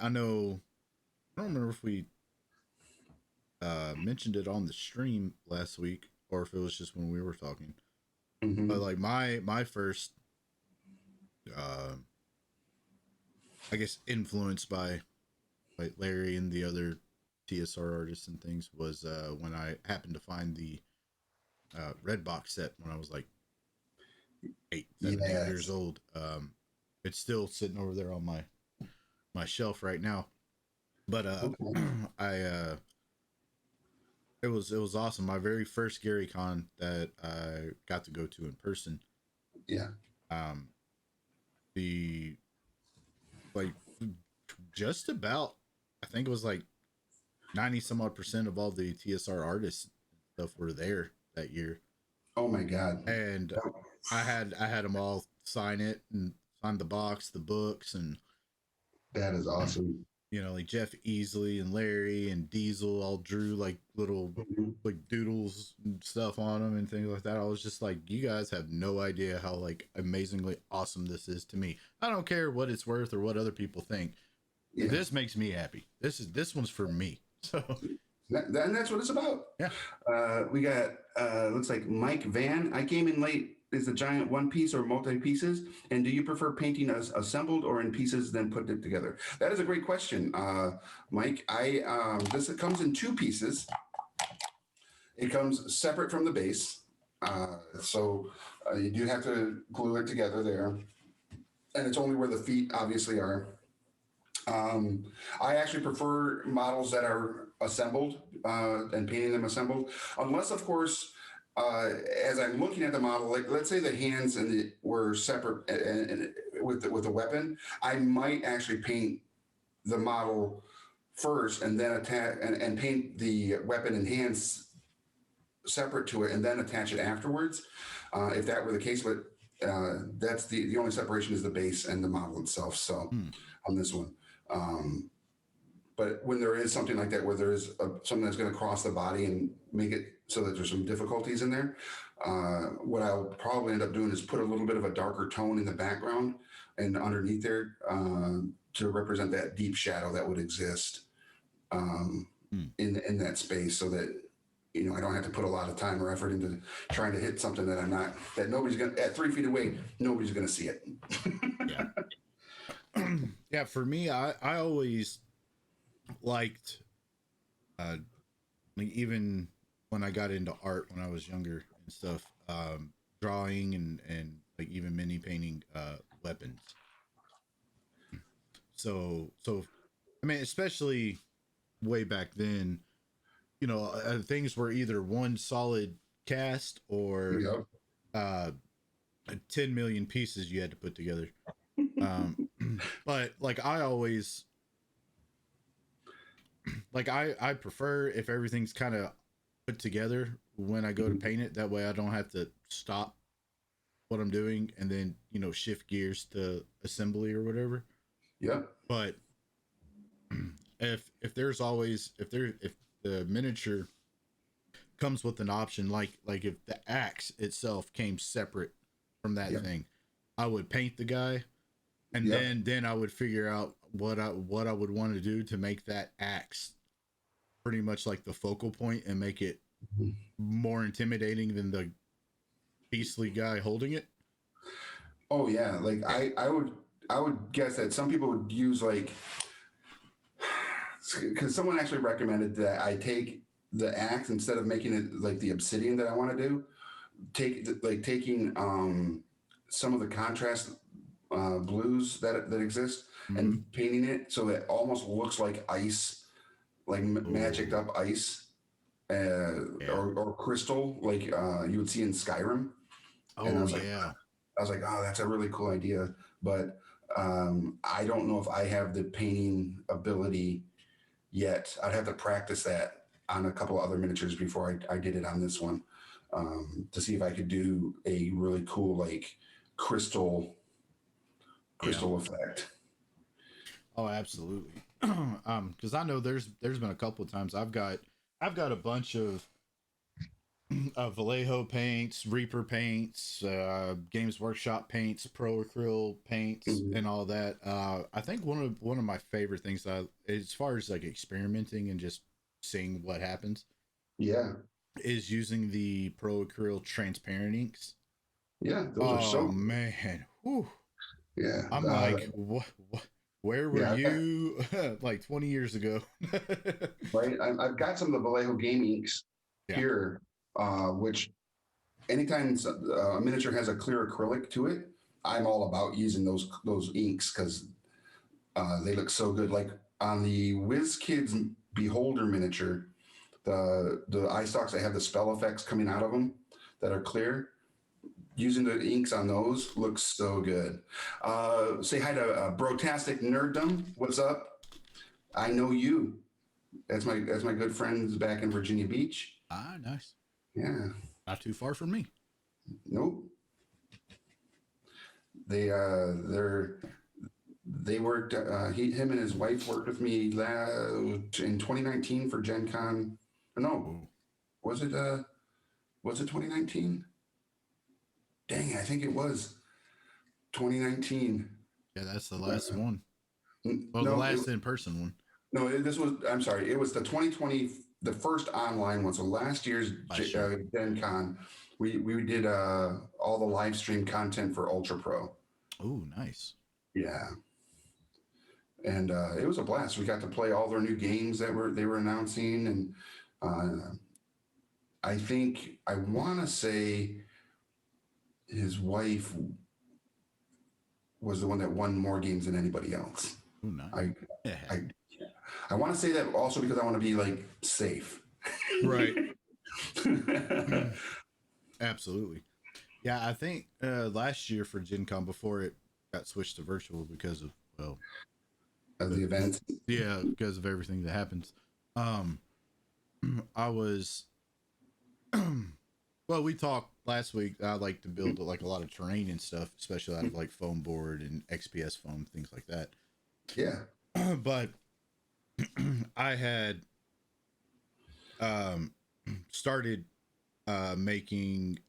know. I don't remember if we mentioned it on the stream last week or if it was just when we were talking. But Hmm. like my first, uh, I guess, influenced by like Larry and the other TSR artists and things was when I happened to find the red box set when I was like 7, 8 years Yes. old. It's still sitting over there on my shelf right now. But Okay. I it was awesome. My very first Gary Con that I got to go to in person. Yeah. Um, the like just about I think it was like 90 some odd percent of all the TSR artists stuff were there that year, Oh my God. and I had them all sign it and sign the box, the books, and That is awesome. like Jeff Easley and Larry and Diesel all drew like little Mhm. like doodles and stuff on them and things like that. I was just like, you guys have no idea how like amazingly awesome this is to me. I don't care what it's worth or what other people think. Yeah. This makes me happy. This one's for me. So And that's what it's about. yeah. We got looks like Mike Van. I came in late. Is the giant one piece or multi pieces? And do you prefer painting as assembled or in pieces then put it together? That is a great question, Mike. This comes in two pieces. It comes separate from the base, so you do have to glue it together there, and it's only where the feet obviously are. Um, I actually prefer models that are assembled and painting them assembled, unless, of course, as I'm looking at the model, like let's say the hands were separate and with the weapon, I might actually paint the model first and then attack and paint the weapon and hands separate to it and then attach it afterwards, if that were the case. But that's the only separation is the base and the model itself. So Hmm. on this one. Um, but when there is something like that, where there is something that's going to cross the body and make it so that there's some difficulties in there, what I'll probably end up doing is put a little bit of a darker tone in the background and underneath there to represent that deep shadow that would exist Hmm. in that space, so that I don't have to put a lot of time or effort into trying to hit something that nobody's gonna at 3 feet away. Nobody's gonna see it. Yeah. Yeah. For me, I always liked uh like even when I got into art when I was younger and stuff, drawing and like even mini painting weapons. So I mean, especially way back then, things were either one solid cast or Yep. uh 10 million pieces you had to put together. Um but like I always like I prefer if everything's kind of put together when I go to paint it. That way I don't have to stop what I'm doing and then shift gears to assembly or whatever. Yep. But if the miniature comes with an option, like if the axe itself came separate from that Yep. thing, I would paint the guy, and Yep. then I would figure out what I would want to do to make that axe pretty much like the focal point and make it more intimidating than the beastly guy holding it. Oh yeah. Like Yeah. I would guess that some people would use like, because someone actually recommended that I take the axe instead of making it like the obsidian that I want to do. Taking some of the contrast blues that exist Mm-hmm. and painting it so it almost looks like ice, like magicked Oh, up ice, yeah. or crystal, like you would see in Skyrim. And Oh, yeah. I was like, oh, that's a really cool idea, but I don't know if I have the painting ability yet. I'd have to practice that on a couple of other miniatures before I did it on this one, to see if I could do a really cool like crystal effect. Oh, absolutely. Because I know there's been a couple of times I've got a bunch of Vallejo paints, Reaper paints, Games Workshop paints, Pro Acryl paints, Mhm. and all that. I think one of my favorite things as far as like experimenting and just seeing what happens, Yeah, is using the Pro Acryl transparent inks. yeah, those are Oh so man, whew. yeah, I'm like, what? Where were yeah. you like 20 years ago? Right. I've got some of the Vallejo game inks Yeah. here, which anytime a miniature has a clear acrylic to it, I'm all about using those inks because they look so good. Like on the WizKids Beholder miniature, the eye stalks that have the spell effects coming out of them that are clear. Using the inks on those looks so good. Say hi to Brotastic Nerddom. What's up? I know you. That's my good friends back in Virginia Beach. Ah, nice. Yeah. Not too far from me. Nope. They worked. Him and his wife worked with me in 2019 for Gen Con. No, Oh, was it? Was it 2019? Dang, I think it was 2019. yeah, that's the last one. Well, the No, last in person one. no. This was. I'm sorry. It was the 2020, the first online one. So last year's Last year. Gen Con, we did all the live stream content for Ultra Pro. Oh, nice. Yeah. And it was a blast. We got to play all their new games that they were announcing, and I want to say his wife was the one that won more games than anybody else. Oh, nice. I Yeah. I I want to say that also because I want to be like safe. Right. Absolutely. Yeah, I think last year for Gen Con, before it got switched to virtual because of, well, Of the events. yeah, because of everything that happens. Um, I was, well, we talked last week. I like to build like a lot of terrain and stuff, especially out of like foam board and XPS foam, things like that. Yeah. But I had um, started making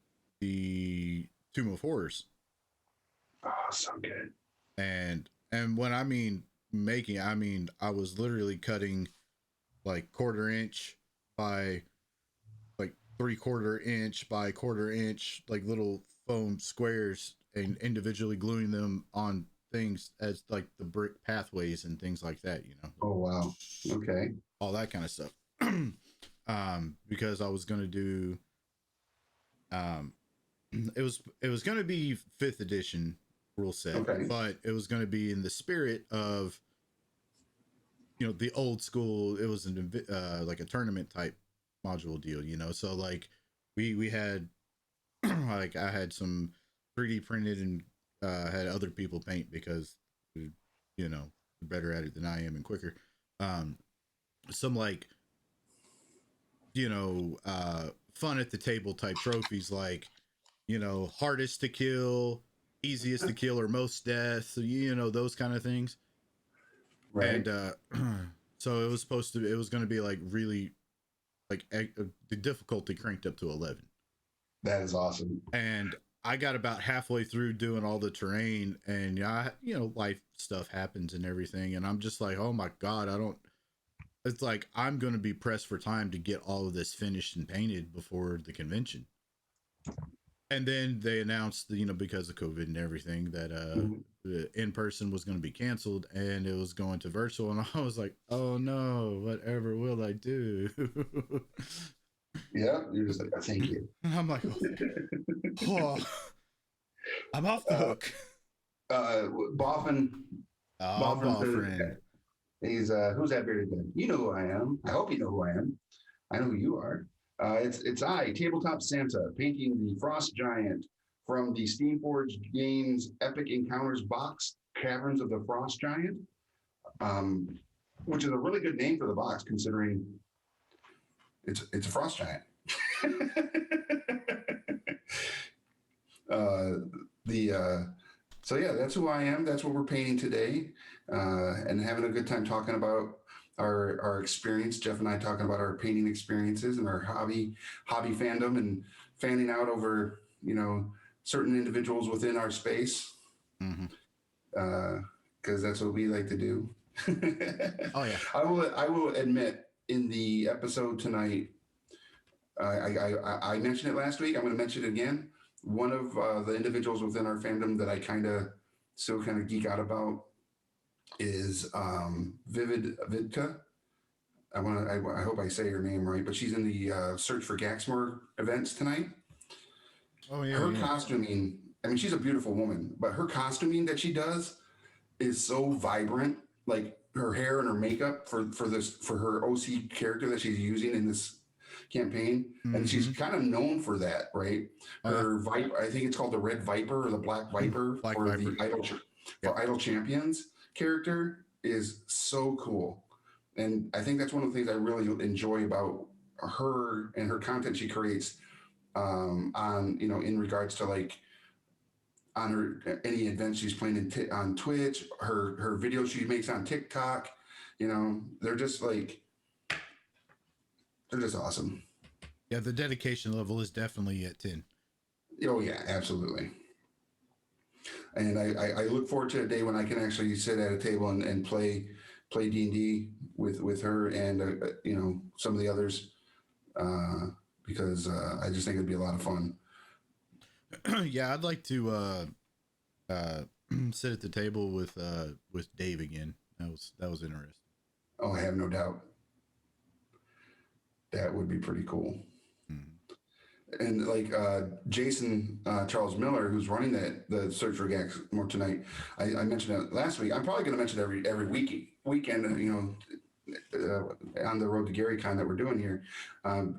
the Tomb of Horrors, Oh, so good. and when I mean making, I mean I was literally cutting like quarter-inch by like 3/4 inch by quarter-inch, like little foam squares, and individually gluing them on things as like the brick pathways and things like that, you know, Oh wow. Okay. all that kind of stuff. Because I was gonna do, um, it was gonna be fifth edition rule set, Okay. but it was gonna be in the spirit of, you know, the old school. It was like a tournament type module deal, you know. So like we had like I had some 3D printed and had other people paint because, you know, they're better at it than I am and quicker. Um, some like, you know, fun at the table type trophies, like, you know, hardest to kill, easiest to kill, or most deaths, you know, those kind of things. Right. And so it was going to be like really like the difficulty cranked up to 11. That is awesome. And I got about halfway through doing all the terrain, and yeah, you know, life stuff happens and everything, and I'm just like, oh my god, I don't. It's like I'm going to be pressed for time to get all of this finished and painted before the convention. And then they announced, you know, because of COVID and everything, that Mhm. the in person was going to be canceled and it was going to virtual, and I was like, oh no, whatever will I do? Yeah. You're just like, oh, thank you. And I'm like, oh, I'm off the uh, hook. Boffin. Oh, Boffin ball says friend. he's who's that bearded guy? You know who I am. I hope you know who I am. I know who you are. It's I, Tabletop Santa, painting the Frost Giant from the Steamforged Games Epic Encounters box, Caverns of the Frost Giant, um, which is a really good name for the box considering it's a frost giant. uh, the so yeah, that's who I am. That's what we're painting today, and having a good time talking about our experience. Jeff and I talking about our painting experiences and our hobby fandom and fanning out over certain individuals within our space, Hmm. because that's what we like to do. Oh yeah. I will admit in the episode tonight, I mentioned it last week. I'm going to mention it again. One of the individuals within our fandom that I still kind of geek out about is Vivid Vidka. I hope I say her name right, but she's in the Search for Gaxmore events tonight. Oh yeah. Her Yeah. costuming, I mean, she's a beautiful woman, but her costuming that she does is so vibrant. Like her hair and her makeup for her OC character that she's using in this campaign, and she's Hmm. kind of known for that, right? Oh yeah. Her Viper, I think it's called the Red Viper or the Black Viper Black for Viper. the Yep. Idle Champions character is so cool, and I think that's one of the things I really enjoy about her and her content she creates, on in regards to like on her any events she's playing on Twitch, her videos she makes on TikTok. They're just like they're just awesome. Yeah, the dedication level is definitely at 10. Oh yeah, absolutely. And I look forward to a day when I can actually sit at a table and play D&D with her and some of the others, uh, because I just think it'd be a lot of fun. Yeah, I'd like to uh sit at the table with Dave again. That was interesting. Oh, I have no doubt that would be pretty cool. Mhm. And like Jason Charles Miller, who's running the Search for Gax more tonight, I mentioned it last week. I'm probably going to mention it every weekend, on the road to GaryCon that we're doing here,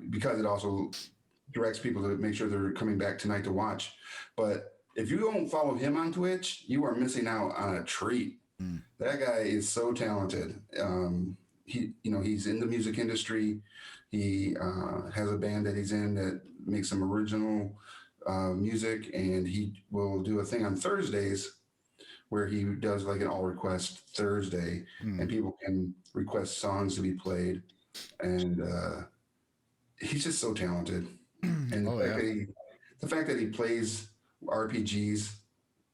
because it also directs people to make sure they're coming back tonight to watch. But if you don't follow him on Twitch, you are missing out on a treat. Mm. That guy is so talented. He's in the music industry. He has a band that he's in that makes some original music, and he will do a thing on Thursdays where he does like an all request Thursday, and Mm. people can request songs to be played. And he's just so talented. And Oh yeah. the fact that he plays RPGs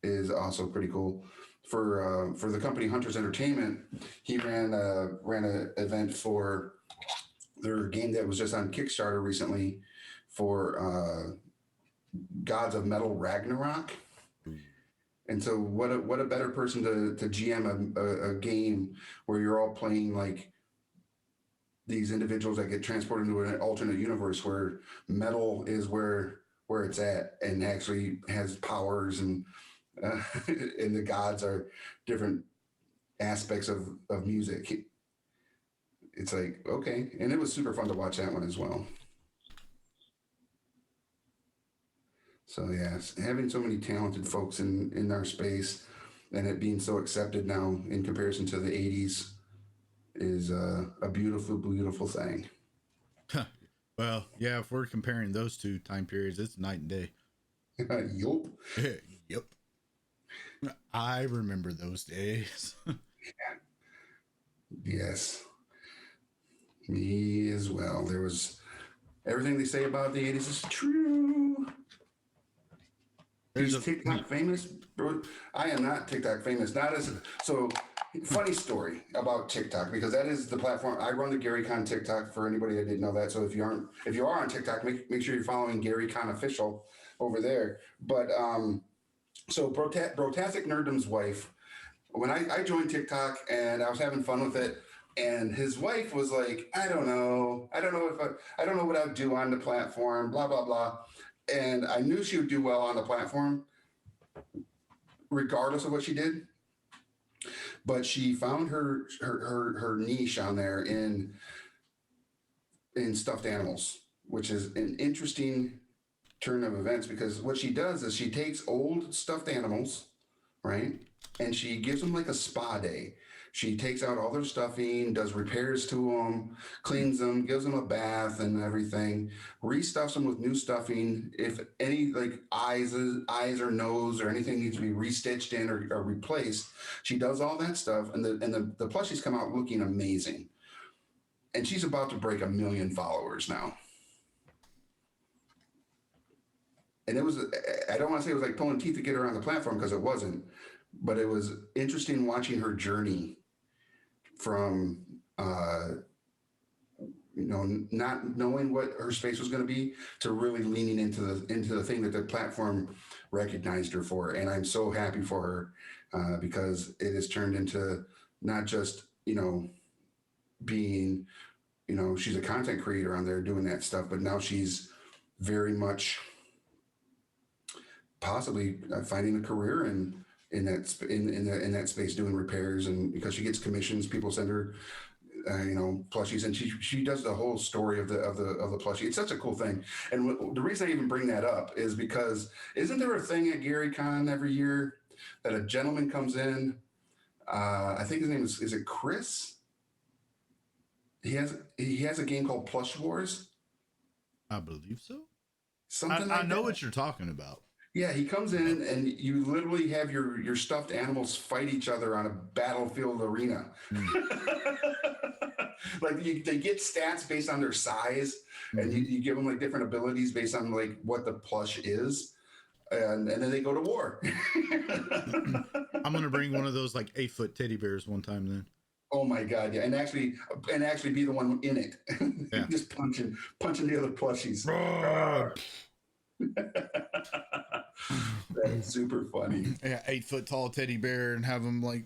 is also pretty cool. For the company Hunters Entertainment, he ran an event for their game that was just on Kickstarter recently for Gods of Metal Ragnarok. And so, what a better person to GM a game where you're all playing like these individuals that get transported into an alternate universe where metal is where it's at and actually has powers, and and the gods are different aspects of music. It's like, okay, and it was super fun to watch that one as well. So yes, having so many talented folks in our space and it being so accepted now in comparison to the 80s is a beautiful, beautiful thing. Well, yeah, if we're comparing those two time periods, it's night and day. Yup. Yep. I remember those days. Yes, me as well. There was everything they say about the 80s is true. There's He's a TikTok famous, bro. I am not TikTok famous. Not as so. Funny story about TikTok, because that is the platform I run, the GaryCon TikTok, for anybody that didn't know that. So if you are on TikTok, make sure you're following GaryCon official over there. But so Brotastic Nerdum's wife, when I joined TikTok and I was having fun with it, and his wife was like, I don't know if I don't know what I'd do on the platform, blah blah blah. And I knew she would do well on the platform, regardless of what she did. But she found her niche on there in stuffed animals, which is an interesting turn of events, because what she does is she takes old stuffed animals, right, and she gives them like a spa day. She takes out all their stuffing, does repairs to them, cleans them, gives them a bath and everything, restuffs them with new stuffing. If any like eyes or nose or anything needs to be restitched in or replaced, she does all that stuff, and the plushies come out looking amazing. And she's about to break 1 million followers now. And it was, I don't want to say it was like pulling teeth to get her on the platform, because it wasn't, but it was interesting watching her journey from, not knowing what her space was going to be to really leaning into the thing that the platform recognized her for. And I'm so happy for her, because it has turned into not just, being, she's a content creator on there doing that stuff, but now she's very much possibly finding a career in that space doing repairs, and because she gets commissions, people send her plushies, and she does the whole story of the plushie. It's such a cool thing. And the reason I even bring that up is because isn't there a thing at GaryCon every year that a gentleman comes in? I think his name is it Chris? He has a game called Plush Wars. I believe so. Something I like know that. what you're talking about. Yeah, he comes in and you literally have your stuffed animals fight each other on a battlefield arena. Like they get stats based on their size, and you give them like different abilities based on like what the plush is, and then they go to war. I'm gonna bring one of those like 8-foot teddy bears one time then. Oh my god, yeah, and actually be the one in it, Yeah. just punching the other plushies. That's super funny. Yeah, 8-foot tall teddy bear and have them like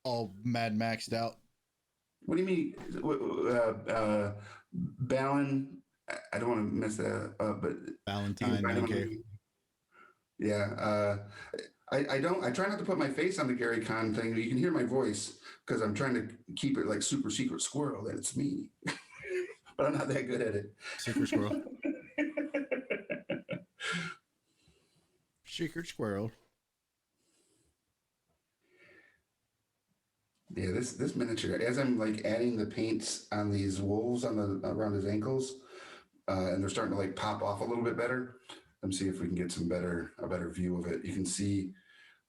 all Mad Maxed out. What do you mean, Balin? I don't want to mess that up, but Valentine Mancave. Yeah, I don't. I try not to put my face on the Gary Con thing. You can hear my voice because I'm trying to keep it like super secret squirrel that it's me, but I'm not that good at it. Secret squirrel. Secret squirrel. Yeah, this miniature, as I'm like adding the paints on these wolves around his ankles, and they're starting to like pop off a little bit better. Let me see if we can get a better view of it. You can see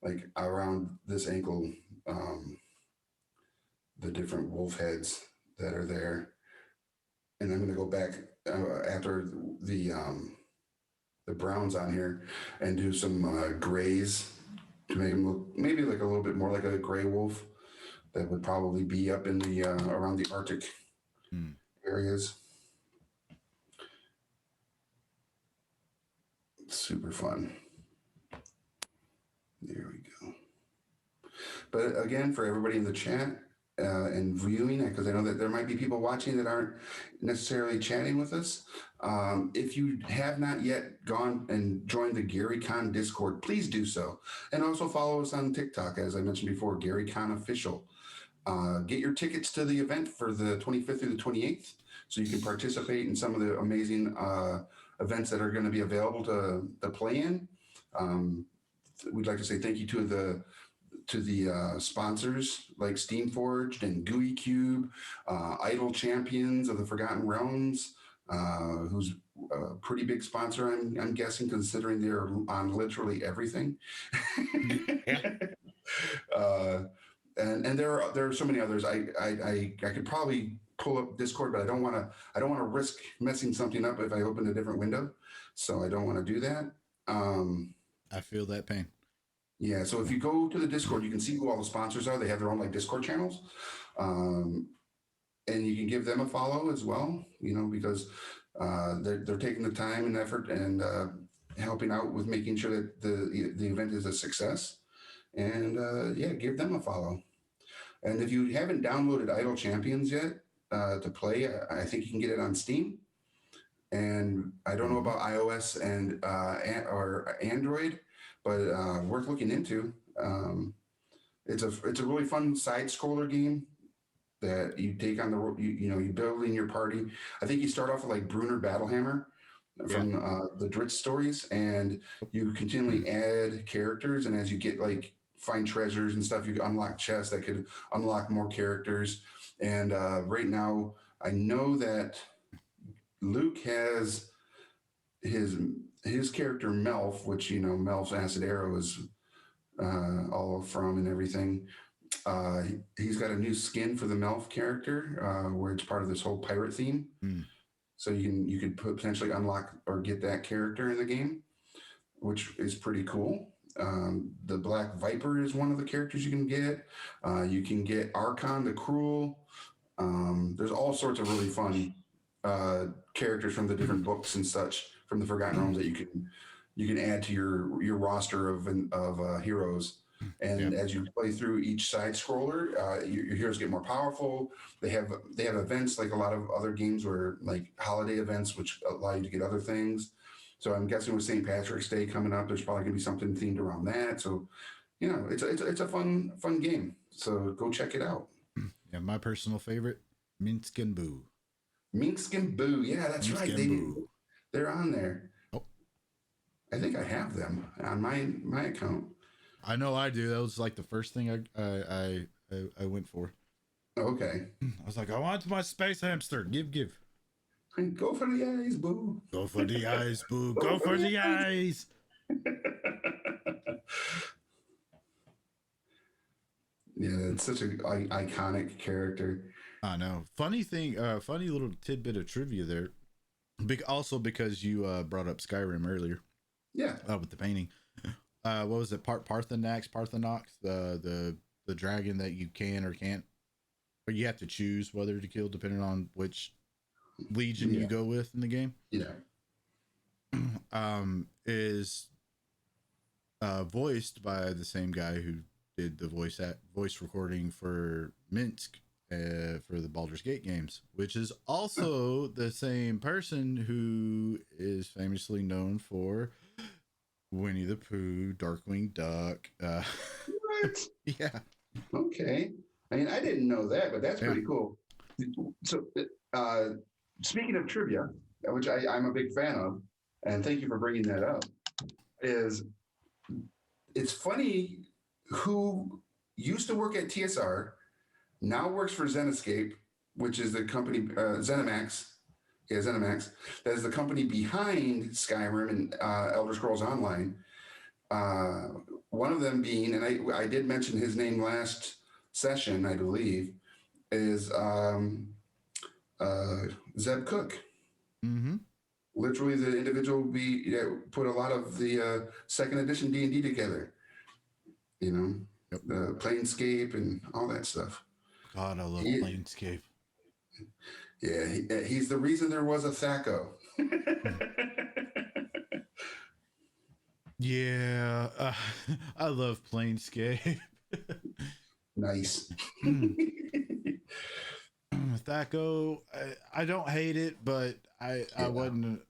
like around this ankle, the different wolf heads that are there. And I'm going to go back after the browns on here and do some grays to make them look maybe like a little bit more like a gray wolf that would probably be up in the around the Arctic areas. Super fun. There we go. But again, for everybody in the chat and viewing, because I know that there might be people watching that aren't necessarily chatting with us. If you have not yet gone and joined the GaryCon Discord, please do so. And also follow us on TikTok, as I mentioned before, GaryCon Official. Get your tickets to the event for the 25th through the 28th so you can participate in some of the amazing events that are going to be available to play in. We'd like to say thank you to the sponsors like Steamforged and GUI Cube, Idle Champions of the Forgotten Realms, who's a pretty big sponsor, I'm guessing, considering they're on literally everything. And there are so many others. I could probably pull up Discord, but I don't want to risk messing something up if I open a different window. So I don't want to do that. I feel that pain. Yeah. So if you go to the Discord, you can see who all the sponsors are. They have their own like Discord channels. And you can give them a follow as well, because they're taking the time and effort and helping out with making sure that the event is a success. And give them a follow. And if you haven't downloaded Idle Champions yet to play, I think you can get it on Steam. And I don't know about iOS or Android, but worth looking into. It's a really fun side scroller game that you take on you build in your party. I think you start off with like Brunner Battlehammer from the Dritz stories, and you continually add characters, and as you get like find treasures and stuff. You can unlock chests that could unlock more characters. And right now, I know that Luke has his character Melf, which Melf's acid arrow is all from and everything. He's got a new skin for the Melf character, where it's part of this whole pirate theme. So you could potentially unlock or get that character in the game, which is pretty cool. The Black Viper is one of the characters you can get. You can get Archon the Cruel. There's all sorts of really fun characters from the different books and such from the Forgotten Realms that you can add to your roster of heroes. And as you play through each side scroller, your heroes get more powerful. They have events like a lot of other games, where like holiday events, which allow you to get other things. So I'm guessing with St. Patrick's Day coming up, there's probably gonna be something themed around that. So, it's a fun game. So go check it out. Yeah, my personal favorite, Minsk and Boo. Minsk and Boo, yeah, that's Minsk right. and Boo. They're on there. Oh. I think I have them on my account. I know I do. That was like the first thing I went for. Okay. I was like, I want my space hamster. Give. Go for the eyes, Boo. Go for the eyes, Boo. Go for the eyes. Yeah, it's such an iconic character. I know. Funny little tidbit of trivia there. Also because you brought up Skyrim earlier. Yeah. With the painting. What was it? Parthenax, the dragon that you can or can't, or you have to choose whether to kill depending on which legion you go with in the game. Yeah. Is voiced by the same guy who did the voice recording for Minsk for the Baldur's Gate games, which is also the same person who is famously known for Winnie the Pooh, Darkwing Duck. What? Yeah. Okay. I mean, I didn't know that, but that's pretty cool. So, speaking of trivia, which I'm a big fan of, and thank you for bringing that up, it's funny who used to work at TSR, now works for Zenescape, which is the company, ZeniMax. Yeah, ZeniMax. That is the company behind Skyrim and Elder Scrolls Online. One of them being, and I did mention his name last session, I believe, is Zeb Cook. Mm-hmm. Literally, the individual put a lot of the second edition D&D together. The Planescape and all that stuff. God, I love Planescape. Yeah, he's the reason there was a THACO. Yeah, I love Planescape. Nice. THACO, I don't hate it, but I wasn't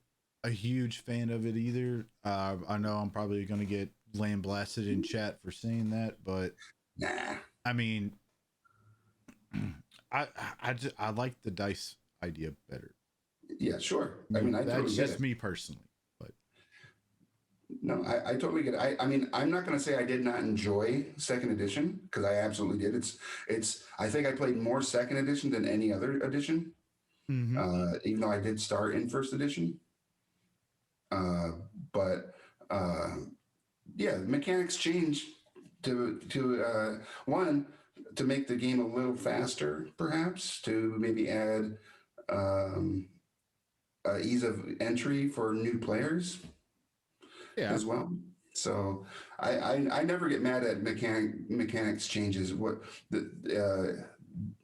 a huge fan of it either. I know I'm probably going to get lambasted in chat for saying that, but nah. I mean, I like the dice idea better. Yeah, sure. I mean, I that's totally just get it. me personally, but no, I totally get it. I mean, I'm not going to say I did not enjoy second edition, because I absolutely did. It's. I think I played more second edition than any other edition, even though I did start in first edition. But yeah, mechanics change to one, to make the game a little faster, perhaps, to maybe add ease of entry for new players as well. So I never get mad at mechanics changes.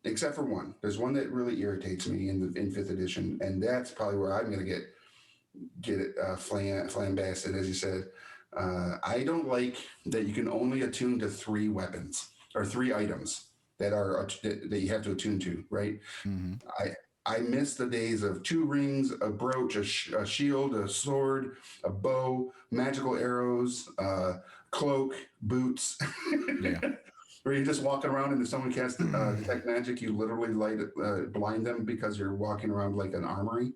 Except for one. There's one that really irritates me in fifth edition, and that's probably where I'm going to get it flambasted, as you said. I don't like that you can only attune to 3 weapons or 3 items that you have to attune to, right? Mm-hmm. I miss the days of 2 rings, a brooch, a shield, a sword, a bow, magical arrows, cloak, boots. Yeah. Where you're just walking around, and if someone casts detect magic, you literally blind them because you're walking around like an armory.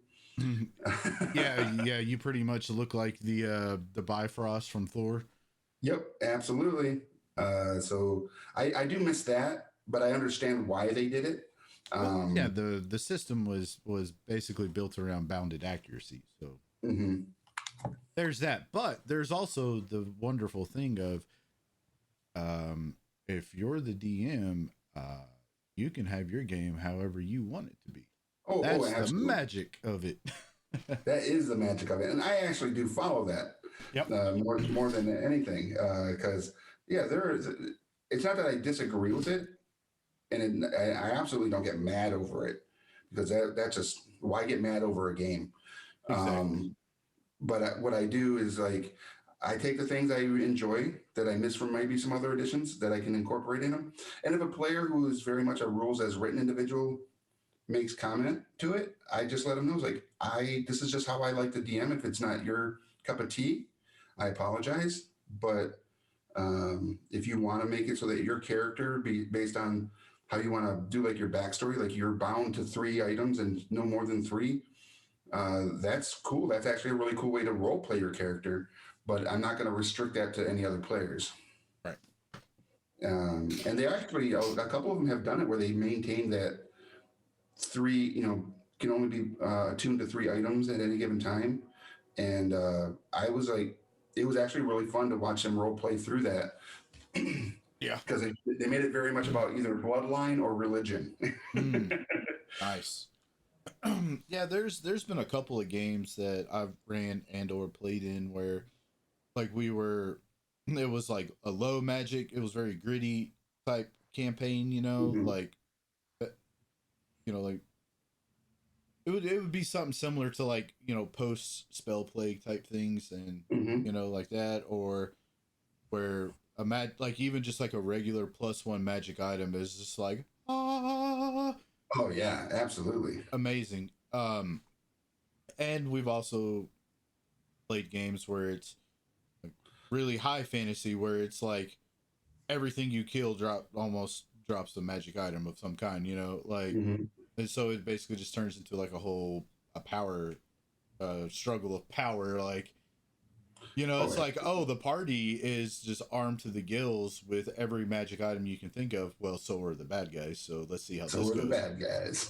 yeah, you pretty much look like the Bifrost from Thor. Yep, absolutely. So I do miss that, but I understand why they did it. Well, yeah, the system was basically built around bounded accuracy. So Mhm. there's that. But there's also the wonderful thing of if you're the DM, you can have your game however you want it to be. Oh, That's the absolutely. magic of it. That is the magic of it, and I actually do follow that Yep. more than anything. Because yeah, there is. It's not that I disagree with it, and I absolutely don't get mad over it because that's just why get mad over a game. Exactly. But what I do is like I take the things I enjoy that I miss from maybe some other editions that I can incorporate in them. And if a player who is very much a rules as written individual makes comment to it, I just let them know, it's like, this is just how I like the DM. If it's not your cup of tea, I apologize. But if you want to make it so that your character be based on how you want to do like your backstory, like you're bound to 3 items and no more than three, that's cool. That's actually a really cool way to role play your character. But I'm not going to restrict that to any other players. Right. And they actually, a couple of them have done it where they maintain that three, can only be attuned to 3 items at any given time. And I was like, it was actually really fun to watch them role play through that Yeah. because they made it very much about either bloodline or religion. Mm, nice. Yeah, there's been a couple of games that I've ran and or played in where like it was like a low magic, it was very gritty type campaign, Mhm. like like it would be something similar to like, post spell plague type things and Mhm. like that, or where like even just like a regular +1 magic item is just like Oh yeah, absolutely. amazing. And we've also played games where it's like really high fantasy where it's like everything you kill almost drops a magic item of some kind, like, Mhm. and so it basically just turns into like a power struggle of power, like, Oh it's yeah. like, oh, the party is just armed to the gills with every magic item you can think of. Well, so are the bad guys, so let's see how So this are the goes. bad guys.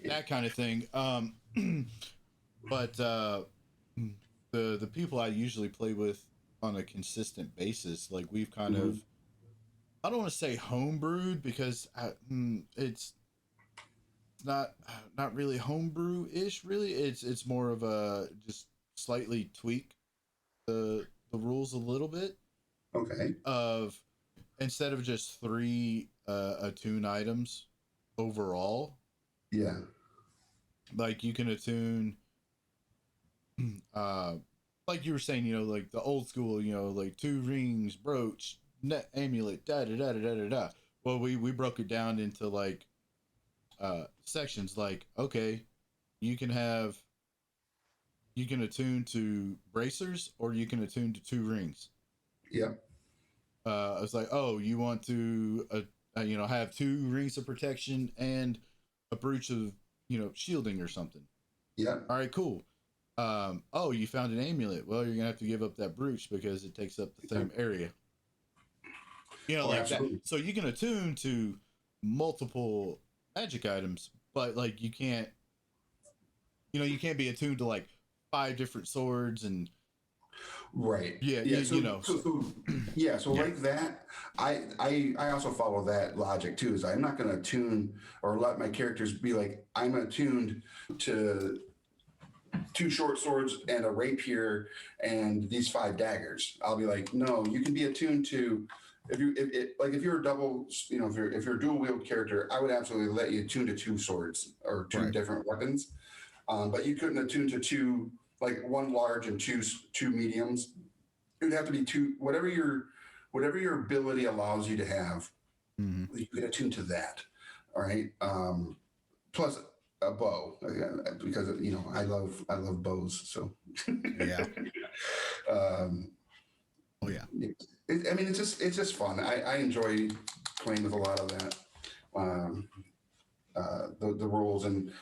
That kind of thing. But the people I usually play with on a consistent basis, like we've kind of, Mhm. I don't want to say homebrewed because it's not really homebrew ish. Really, it's more of a just slightly tweak the rules a little bit Okay. of, instead of just 3 attune items overall, Yeah. like you can attune uh like you were saying, like the old school, like 2 rings, brooch, net amulet, da da da da da da da. Well, we broke it down into like sections. Like, okay, you can have you can attune to bracers or you can attune to 2 rings. Yep. I was like, oh, you want to have 2 rings of protection and a brooch of shielding or something. Yep. All right, cool. Oh, you found an amulet. Well, you're gonna have to give up that brooch because it takes up the same Yep. area. Oh, Like that. absolutely. So you can attune to multiple magic items, but like you can't be attuned to like 5 different swords and Right. yeah, Yeah. so Yeah. So yeah, like that, I also follow that logic too. Is I'm not going to tune or let my characters be like I'm attuned to 2 short swords and a rapier and these 5 daggers. I'll be like, no, you can be attuned to. If you're a double, if you're a dual wield character, I would absolutely let you attune to 2 swords or two right. different weapons. But you couldn't attune to two, like one large and two mediums. It would have to be two, whatever your ability allows you to have. Mm-hmm. You could attune to that. All right. Plus a bow because I love bows. So, Yeah. um, Oh yeah. I mean, it's just fun. I enjoy playing with a lot of that. Um, the rules and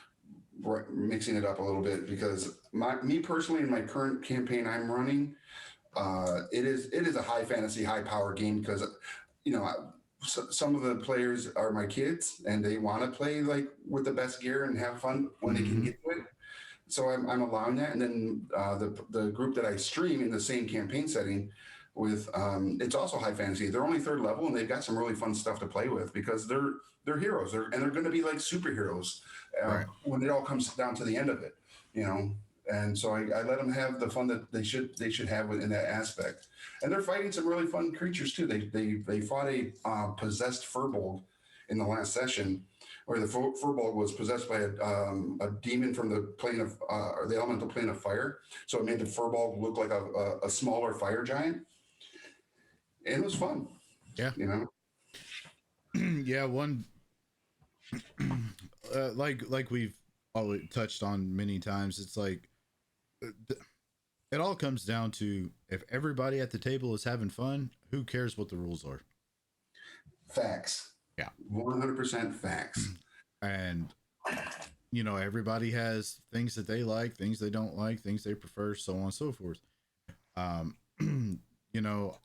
mixing it up a little bit because me personally in my current campaign I'm running, it is a high fantasy, high power game because, you know, some of the players are my kids and they want to play like with the best gear and have fun when they can Mhm. get to it. So I'm allowing that. And then the group that I stream in the same campaign setting with, it's also high fantasy. They're only third level and they've got some really fun stuff to play with because they're heroes. And they're going to be like superheroes Right. when it all comes down to the end of it, you know. And so I let them have the fun that they should have in that aspect. And they're fighting some really fun creatures too. They fought a possessed furbolg in the last session, where the furbolg was possessed by a demon from the plane of or the elemental plane of fire. So it made the furbolg look like a smaller fire giant, and it was fun. Yeah. You know. Yeah. One, like we've always touched on many times, it's like it all comes down to if everybody at the table is having fun, who cares what the rules are? Facts. Yeah. 100% facts. And everybody has things that they like, things they don't like, things they prefer, so on and so forth. Um,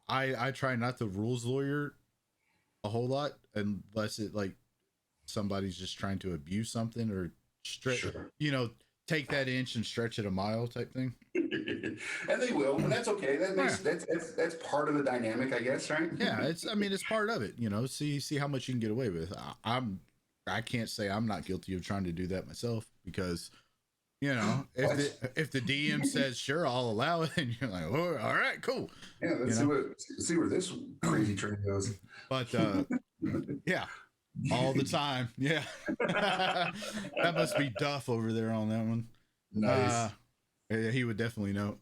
I try not to rules lawyer a whole lot unless it like somebody's just trying to abuse something or stretch, Sure. take that inch and stretch it a mile type thing. And they will, and that's okay. That makes that's part of the dynamic, I guess, right? Yeah, it's part of it. See how much you can get away with. I can't say I'm not guilty of trying to do that myself because if the DM says sure, I'll allow it, and you're like, oh, all right, cool. Yeah, let's see where this crazy train goes. But yeah, all the time. Yeah, that must be Duff over there on that one. Nice. Yeah, he would definitely know.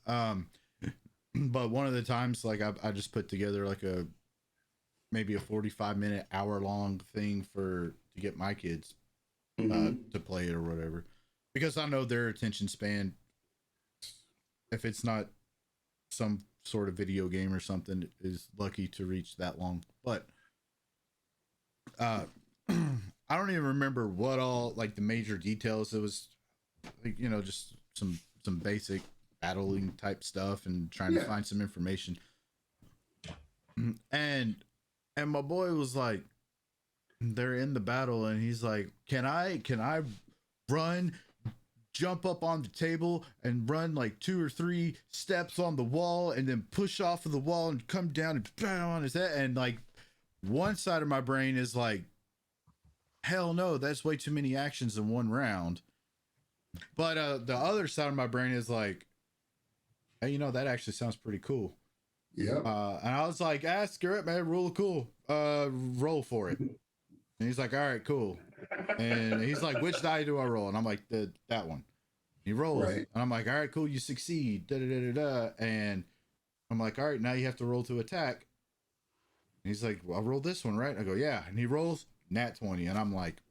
But one of the times, like I just put together like maybe a 45-minute, hour-long thing to get my kids to play it or whatever, because I know their attention span, if it's not some sort of video game or something, is lucky to reach that long. But I don't even remember what all like the major details. It was like, just some basic battling type stuff and trying to find some information. And my boy was like, they're in the battle and he's like, can I run, jump up on the table and run like 2 or 3 steps on the wall and then push off of the wall and come down and bang on his head? And like one side of my brain is like, hell no, that's way too many actions in one round. But the other side of my brain is like, hey, that actually sounds pretty cool. Yeah. And I was like, screw it, man, roll cool. Roll for it. And he's like, all right, cool. And he's like, which die do I roll? And I'm like, that one. He rolls. Right. And I'm like, all right, cool, you succeed. Da, da, da, da, da. And I'm like, all right, now you have to roll to attack. And he's like, well, I'll roll this one, right? I go, yeah. And he rolls nat 20. And I'm like,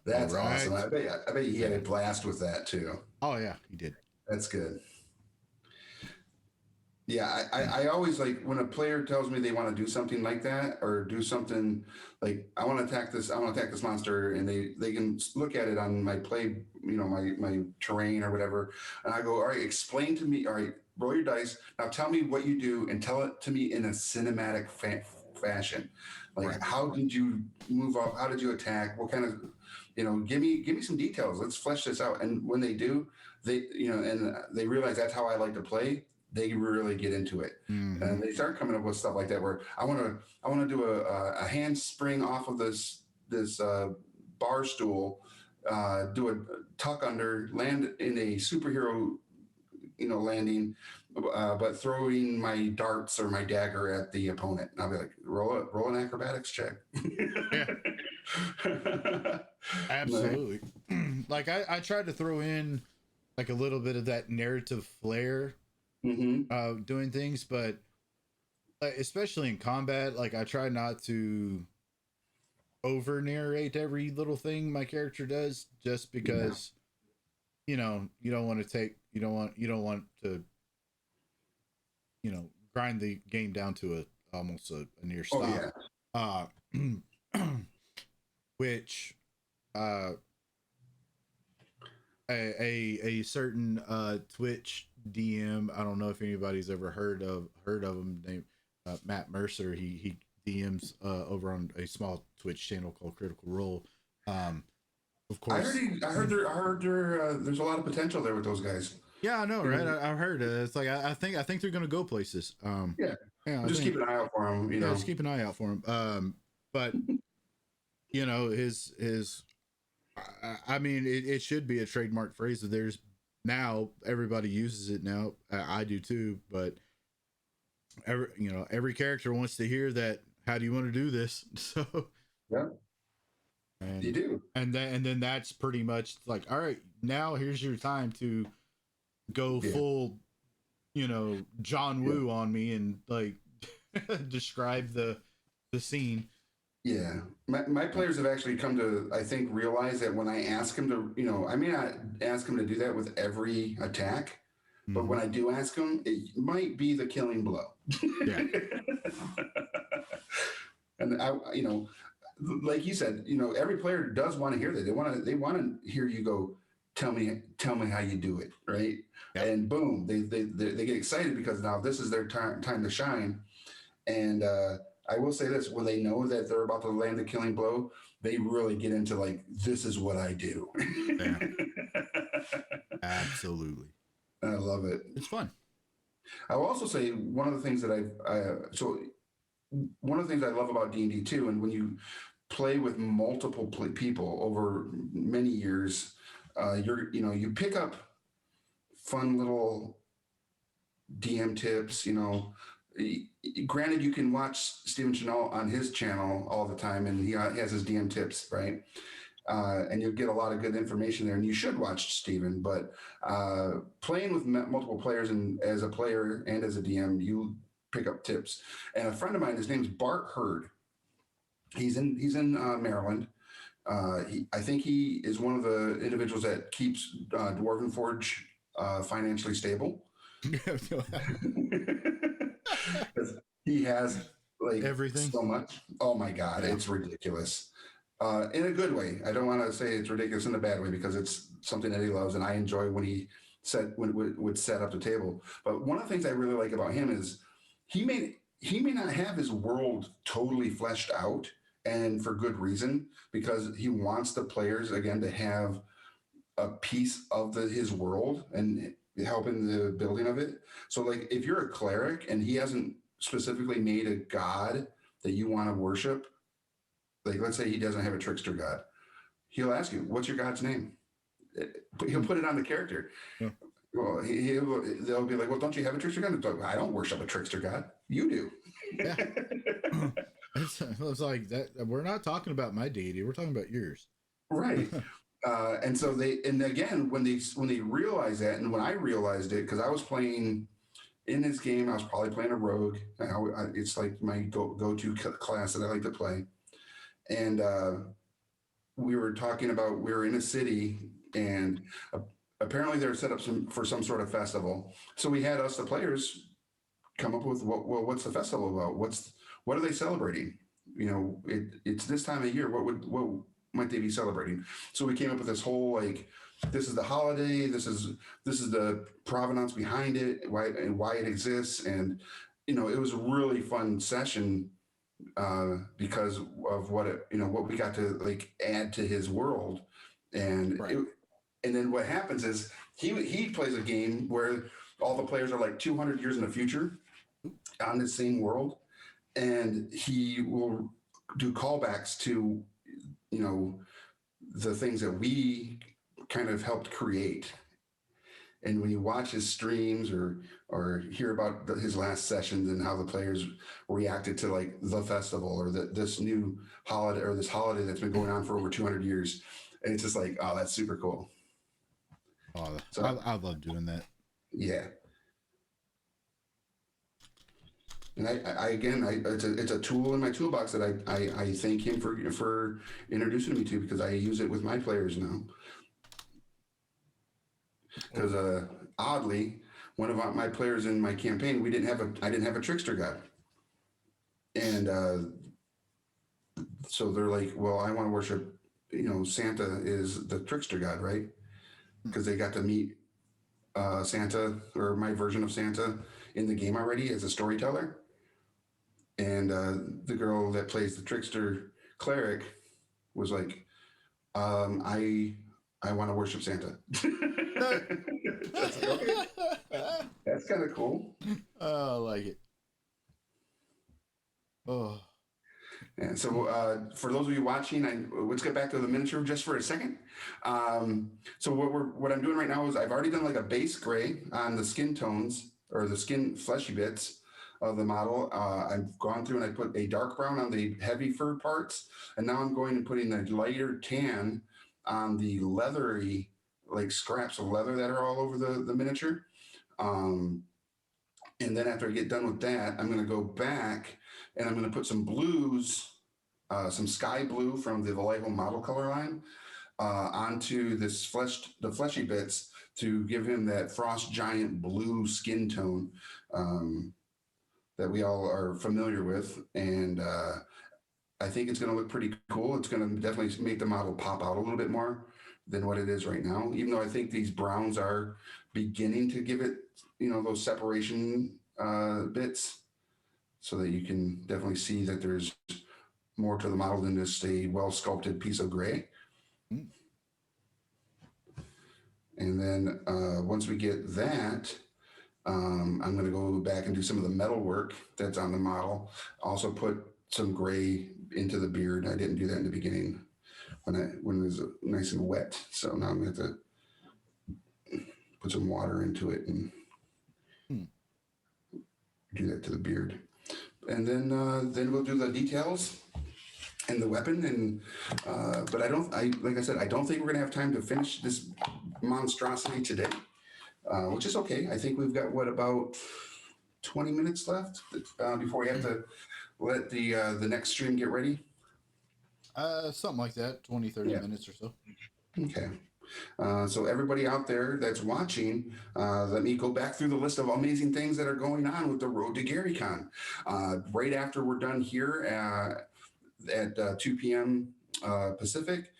that's right. awesome. I bet he had a blast with that too. Oh yeah, he did. That's good. Yeah, I always like when a player tells me they want to do something like that or do something like I want to attack this monster, and they can look at it on my play, my terrain or whatever, and I go, all right, explain to me, all right, roll your dice, now tell me what you do and tell it to me in a cinematic fashion, like Right. How did you move up, how did you attack, what kind of, give me some details, let's flesh this out. And when they do, and they realize that's how I like to play, they really get into it. Mm-hmm. And they start coming up with stuff like that where I want to do a handspring off of this bar stool, do a tuck under, land in a superhero landing, but throwing my darts or my dagger at the opponent. And I'll be like, roll an acrobatics check. Yeah. Absolutely. Like I tried to throw in like a little bit of that narrative flair doing things, but especially in combat, like I try not to over narrate every little thing my character does, just because you don't want to grind the game down to almost a near stop. Which a certain Twitch DM. I don't know if anybody's ever heard of him. Named Matt Mercer. He DMs over on a small Twitch channel called Critical Role. Of course, I heard there's a lot of potential there with those guys. yeah, I know, right? I've heard it's like I think they're gonna go places. Yeah, yeah, just keep an eye out for them. You yeah, know, just keep an eye out for him. But you know, his I mean, it should be a trademark phrase. That there's now everybody uses it now. I do too, but every character wants to hear that. How do you want to do this? So yeah, and you do. And then that's pretty much like, all right, now here's your time to go full, John Woo on me and like describe the scene. Yeah, my players have actually come to, I think, realize that when I ask them to, I may not ask them to do that with every attack, but when I do ask them, it might be the killing blow. Yeah. And like you said, every player does want to hear that. They want to hear you go, tell me how you do it, right? Yeah. And boom, they get excited because now this is their time to shine. And I will say this: when they know that they're about to land the killing blow, they really get into like, this is what I do. Yeah. Absolutely. I love it. It's fun. I will also say one of the things that one of the things I love about D&D too, and when you play with multiple people over many years, you pick up fun little DM tips. Granted, you can watch Stephen Chanel on his channel all the time, and he has his DM tips, right? And you'll get a lot of good information there, and you should watch Stephen. But playing with multiple players, and as a player and as a DM, you pick up tips. And a friend of mine, his name's Bart Hurd. He's in Maryland. I think he is one of the individuals that keeps Dwarven Forge financially stable. He has like everything, so much. Oh my God, yeah. It's ridiculous. In a good way. I don't want to say it's ridiculous in a bad way, because it's something that he loves, and I enjoy when he would set up the table. But one of the things I really like about him is he may not have his world totally fleshed out, and for good reason, because he wants the players again to have a piece of his world and help in the building of it. So like if you're a cleric and he hasn't specifically made a god that you want to worship, like let's say he doesn't have a trickster god, he'll ask you, what's your god's name? He'll put it on the character. Yeah. Well, they'll be like, well, don't you have a trickster god? Like, I don't worship a trickster god. You do. Yeah. It's like that. We're not talking about my deity. We're talking about yours. Right. And so again, when they realize that, and when I realized it, because I was playing in this game, I was probably playing a rogue. It's like my go-to class that I like to play. And we were talking about, we were in a city, and apparently they're set up for some sort of festival. So we had the players, come up with, what's the festival about? What are they celebrating? It's this time of year. What might they be celebrating? So we came up with this whole, like, this is the holiday. This is the provenance behind it, why it exists. And, it was a really fun session because of what we got to like add to his world. And right. And then what happens is he plays a game where all the players are like 200 years in the future on the same world, and he will do callbacks to the things that we kind of helped create. And when you watch his streams or hear about his last sessions and how the players reacted to like the festival or this new holiday or this holiday that's been going on for over 200 years, and it's just like, oh, that's super cool. Oh, so I love doing that. Yeah. And it's a tool in my toolbox that I thank him for introducing me to, because I use it with my players now. Because oddly, one of my players in my campaign, I didn't have a trickster god, and so they're like, well, I want to worship. Santa is the trickster god, right? Because they got to meet Santa, or my version of Santa in the game already as a storyteller. And the girl that plays the trickster cleric was like, I want to worship Santa. That's like, okay, that's kind of cool. Oh, I like it. Oh, And so, for those of you watching, let's get back to the miniature just for a second. So what I'm doing right now is I've already done like a base gray on the skin tones or the skin fleshy bits of the model. I've gone through and I put a dark brown on the heavy fur parts, and now I'm going and putting a lighter tan on the leathery, like scraps of leather that are all over the miniature. Um, and then after I get done with that, I'm going to go back and I'm going to put some blues, some sky blue from the Vallejo model color line onto the fleshy bits to give him that frost giant blue skin tone that we all are familiar with. And I think it's going to look pretty cool. It's going to definitely make the model pop out a little bit more than what it is right now, even though I think these browns are beginning to give it, those separation bits so that you can definitely see that there's more to the model than just a well sculpted piece of gray. Mm. And then once we get that, I'm going to go back and do some of the metal work that's on the model. Also put some gray into the beard. I didn't do that in the beginning when it was nice and wet. So now I'm going to have to put some water into it and do that to the beard. And then we'll do the details and the weapon. And but like I said, I don't think we're going to have time to finish this monstrosity today, which is okay. I think we've got about 20 minutes left before we have to let the next stream get ready. Something like that, 20, 30 minutes or so. Okay. So everybody out there that's watching, let me go back through the list of amazing things that are going on with the Road to GaryCon. Right after we're done here at 2 p.m. Pacific,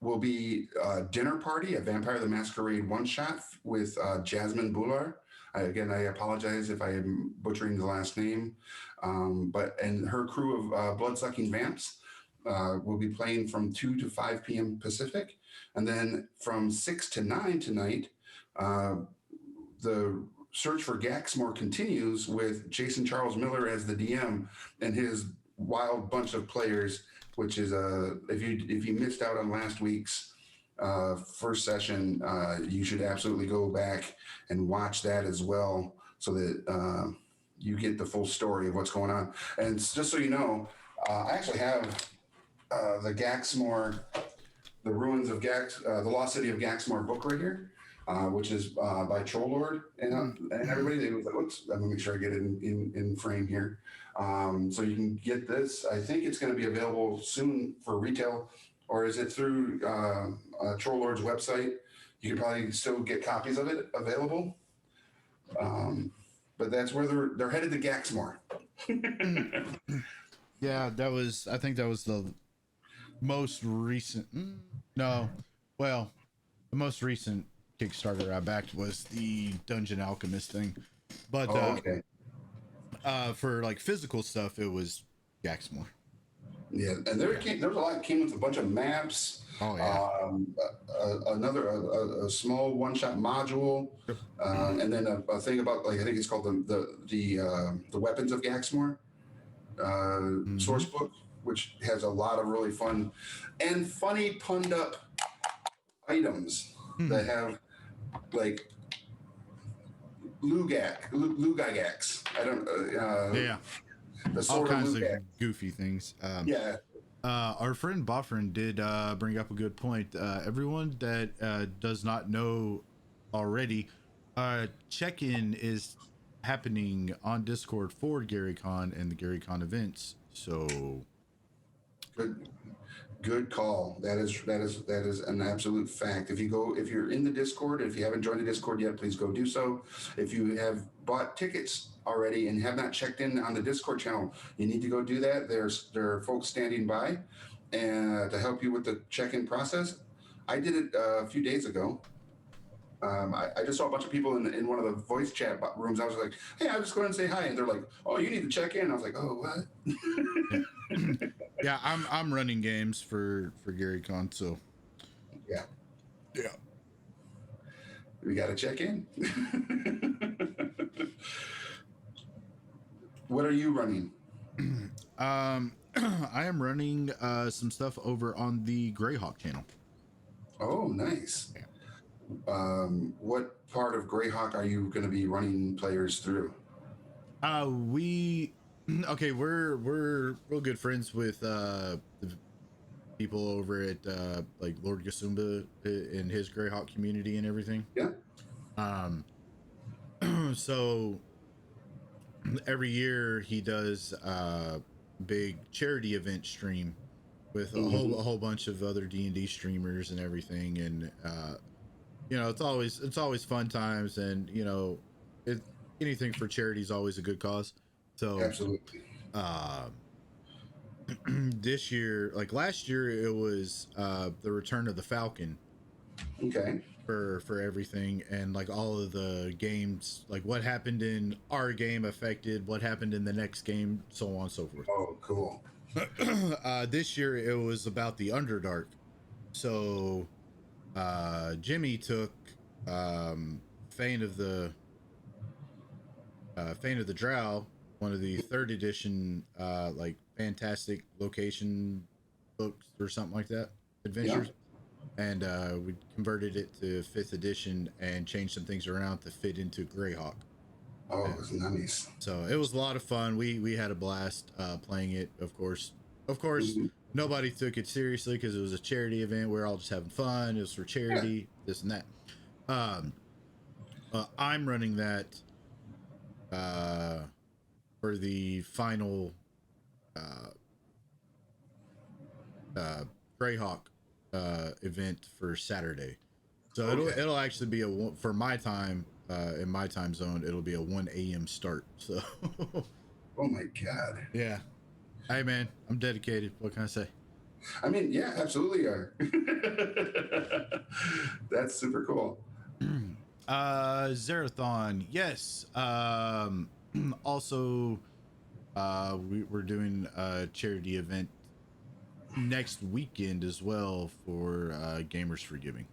will be a dinner party, a Vampire the Masquerade one-shot with Jasmine Bular. Again, I apologize if I am butchering the last name, and her crew of blood-sucking vamps will be playing from 2 to 5 p.m. Pacific. And then from 6 to 9 tonight, the search for Gaxmore continues with Jason Charles Miller as the DM and his wild bunch of players, which is if you missed out on last week's first session, you should absolutely go back and watch that as well, so that you get the full story of what's going on. And just so you know, I actually have the Gaxmore, the Ruins of the Lost City of Gaxmore book right here, which is by Troll Lord and everybody. They was like, "Oops, I'm gonna make sure I get it in frame here." So you can get this. I think it's going to be available soon for retail, or is it through Troll Lord's website? You can probably still get copies of it available. But that's where they're headed to Gaxmore. Yeah, I think that was the most recent. No, well, the most recent Kickstarter I backed was the Dungeon Alchemist thing. But Okay. for like physical stuff, it was Gaxmore. Yeah, and there was a lot that came with a bunch of maps. Oh yeah. A small one-shot module, and then a thing about, like, I think it's called the weapons of Gaxmore source book, which has a lot of really fun and funny punned up items that have like Lugagax. I don't. Yeah. The All sword kinds of of Lugag. goofy things. Yeah. Our friend Boffrin did bring up a good point. Everyone that does not know already, check-in is happening on Discord for GaryCon and the GaryCon events. So Good call. That is an absolute fact. If you're in the Discord, if you haven't joined the Discord yet, please go do so. If you have bought tickets already and have not checked in on the Discord channel, you need to go do that. There are folks standing by and to help you with the check-in process. I did it a few days ago. I just saw a bunch of people in one of the voice chat rooms. I was like, hey, I'll just go ahead and say hi. And they're like, oh, you need to check in. I was like, oh, what? Yeah. Yeah, I'm running games for GaryCon, so Yeah, yeah. we got to check in. What are you running? I am running some stuff over on the Greyhawk channel. Oh, nice. Yeah. What part of Greyhawk are you going to be running players through? We okay, we're real good friends with the people over at like Lord Gasumba in his Greyhawk community and everything. Yeah. So every year he does big charity event stream with a whole bunch of other D&D streamers and everything, and you know, it's always fun times, and you know, it anything for charity is always a good cause. So Absolutely. this year, like last year, it was the Return of the Falcon Okay. for everything, and like all of the games, like what happened in our game affected what happened in the next game, so on and so forth. Oh, cool. This year it was about the Underdark. So Jimmy took Fane of the Drow, one of the third edition like fantastic location books or something like that, adventures. And we converted it to 5th edition and changed some things around to fit into Greyhawk. Oh, it's nice. So it was a lot of fun. We had a blast playing it. Of course, nobody took it seriously because it was a charity event. We are all just having fun. It was for charity, this and that. I'm running that for the final Greyhawk event for Saturday. So it'll actually be for my time in my time zone. It'll be a 1 a.m. start. So Oh my God. yeah. Hey man, I'm dedicated. What can I say? I mean, yeah, absolutely are. That's super cool. Zerathon, yes. Also, we're doing a charity event next weekend as well for Gamers for Giving.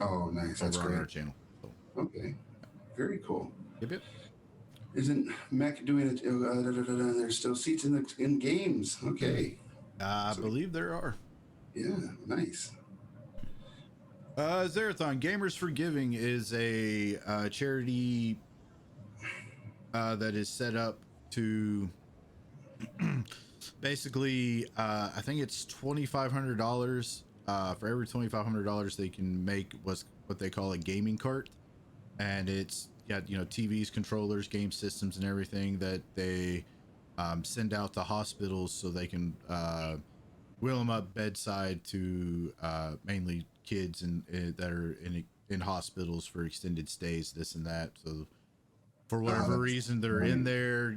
Oh, nice. That's over great. on our channel. So, Okay. Very cool. yep. Isn't Mech doing it? There's still seats in games. Okay. I believe there are. Yeah, nice. Zerathon Gamers for Giving is a charity that is set up to basically, I think it's $2,500. For every $2,500, they can make what they call a gaming cart, and it's got TVs, controllers, game systems, and everything that they send out to hospitals so they can wheel them up bedside to mainly kids that are in hospitals for extended stays, this and that. So for whatever reason they're in there,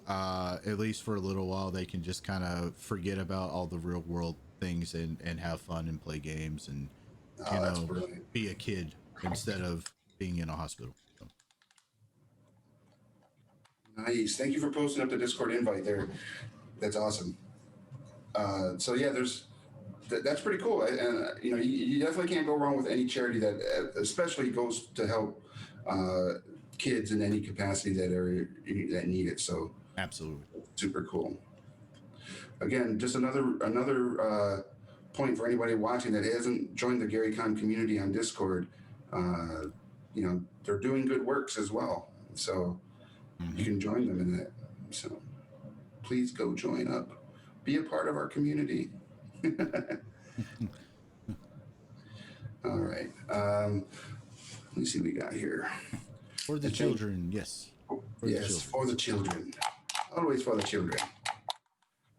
at least for a little while, they can just kind of forget about all the real world things and have fun and play games and be a kid instead of being in a hospital. So. Nice. Thank you for posting up the Discord invite there. That's awesome. So yeah, that's pretty cool. And you definitely can't go wrong with any charity that especially goes to help kids in any capacity that need it. So Absolutely. Super cool. Again, just another point for anybody watching that hasn't joined the GaryCon community on Discord. They're doing good works as well. So you can join them in that. So please go join up. Be a part of our community. All right. Let me see what we got here. For the children, yes. For the children. Always for the children.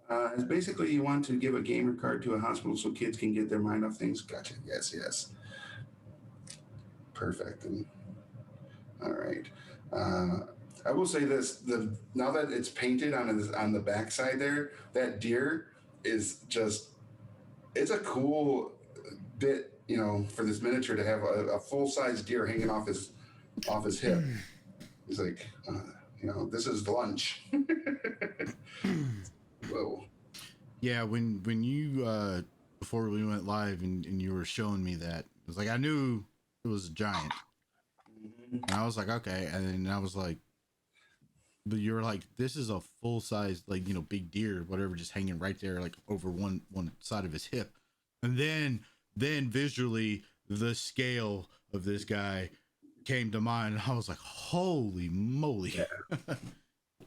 It's basically you want to give a gamer card to a hospital so kids can get their mind off things. Gotcha. Yes. Perfect. All right. I will say this: now that it's painted on the backside there, that deer is just—it's a cool bit you know, for this miniature to have a full size deer hanging off his hip. He's like, you know, this is lunch. Whoa. Yeah, when you before we went live and you were showing me that, it was like I knew it was a giant. Mm-hmm. And I was like, okay. And then I was like, but you were like, this is a full size, like, you know, big deer, whatever, just hanging right there, like over one side of his hip. And then visually the scale of this guy came to mind. And I was like, holy moly. Yeah.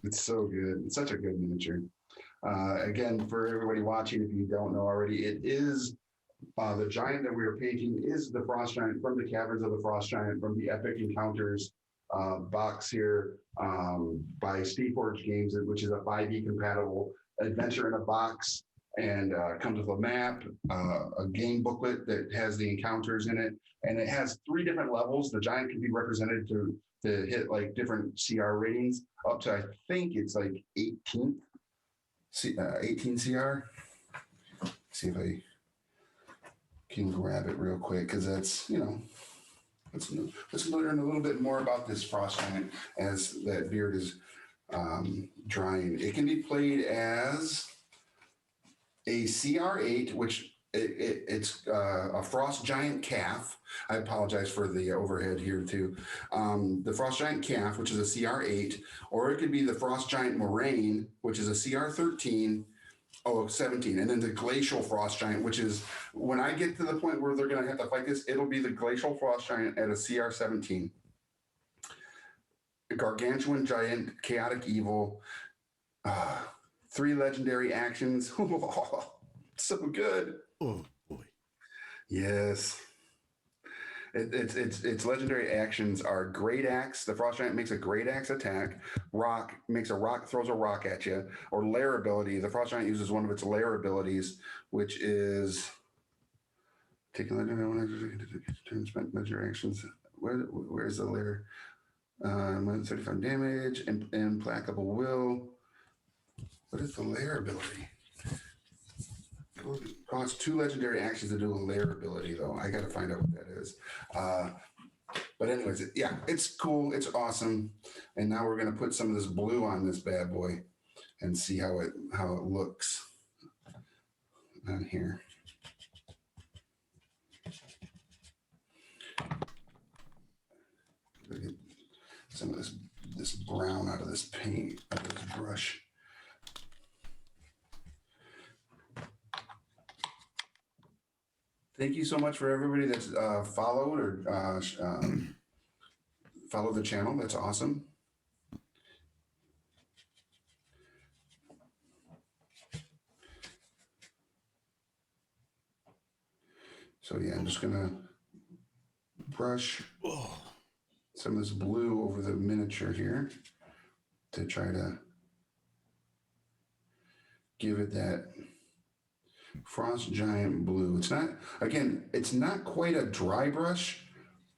It's so good. It's such a good miniature. Again, for everybody watching, if you don't know already, it is the giant that we are painting is the frost giant from the Caverns of the Frost Giant from the Epic Encounters box here by Steamforge Games, which is a 5e compatible adventure in a box, and comes with a map, a game booklet that has the encounters in it, and it has 3 different levels. The giant can be represented to hit like different CR ratings up to, I think it's like 18th, 18 CR. See if I can grab it real quick, because that's, you know, let's learn a little bit more about this frost giant as that beard is drying. It can be played as a CR8, which it's a frost giant calf. I apologize for the overhead here too. The frost giant calf, which is a CR8, or it could be the frost giant moraine, which is a CR13. Oh, 17. And then the glacial frost giant, which is when I get to the point where they're going to have to fight this, it'll be the glacial frost giant at a CR 17. A gargantuan giant, chaotic evil, 3 legendary actions. So good. Oh boy. Yes. Its legendary actions are Great Axe. The Frost Giant makes a Great Axe attack. Rock makes a rock, throws a rock at you. Or Lair ability. The Frost Giant uses one of its Lair abilities, which is taking turn spent legendary actions. Where's the Lair? 35 damage. Implacable Will. What is the Lair ability? Costs 2 legendary actions to do a Lair ability, though. I got to find out what that is. But anyways, yeah, it's cool. It's awesome. And now we're going to put some of this blue on this bad boy and see how it looks on here. Get some of this brown out of this paint, out of this brush. Thank you so much for everybody that's followed or followed the channel. That's awesome. So yeah, I'm just gonna brush some of this blue over the miniature here to try to give it that frost giant blue. It's not, again, it's not quite a dry brush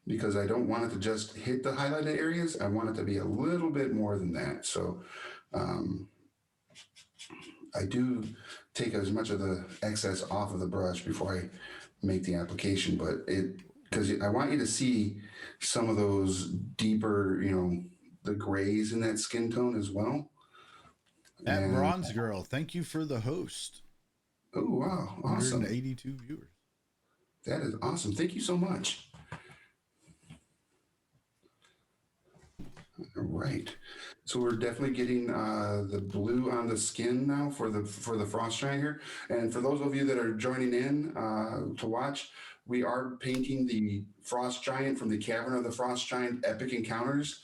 because I don't want it to just hit the highlighted areas. I want it to be a little bit more than that. So I do take as much of the excess off of the brush before I make the application, but because I want you to see some of those deeper, you know, the grays in that skin tone as well. That Bronze Girl, thank you for the host. Oh, wow. Awesome. 182 viewers. That is awesome. Thank you so much. All right. So we're definitely getting the blue on the skin now for the frost giant here. And for those of you that are joining in to watch, we are painting the frost giant from the Cavern of the Frost Giant Epic Encounters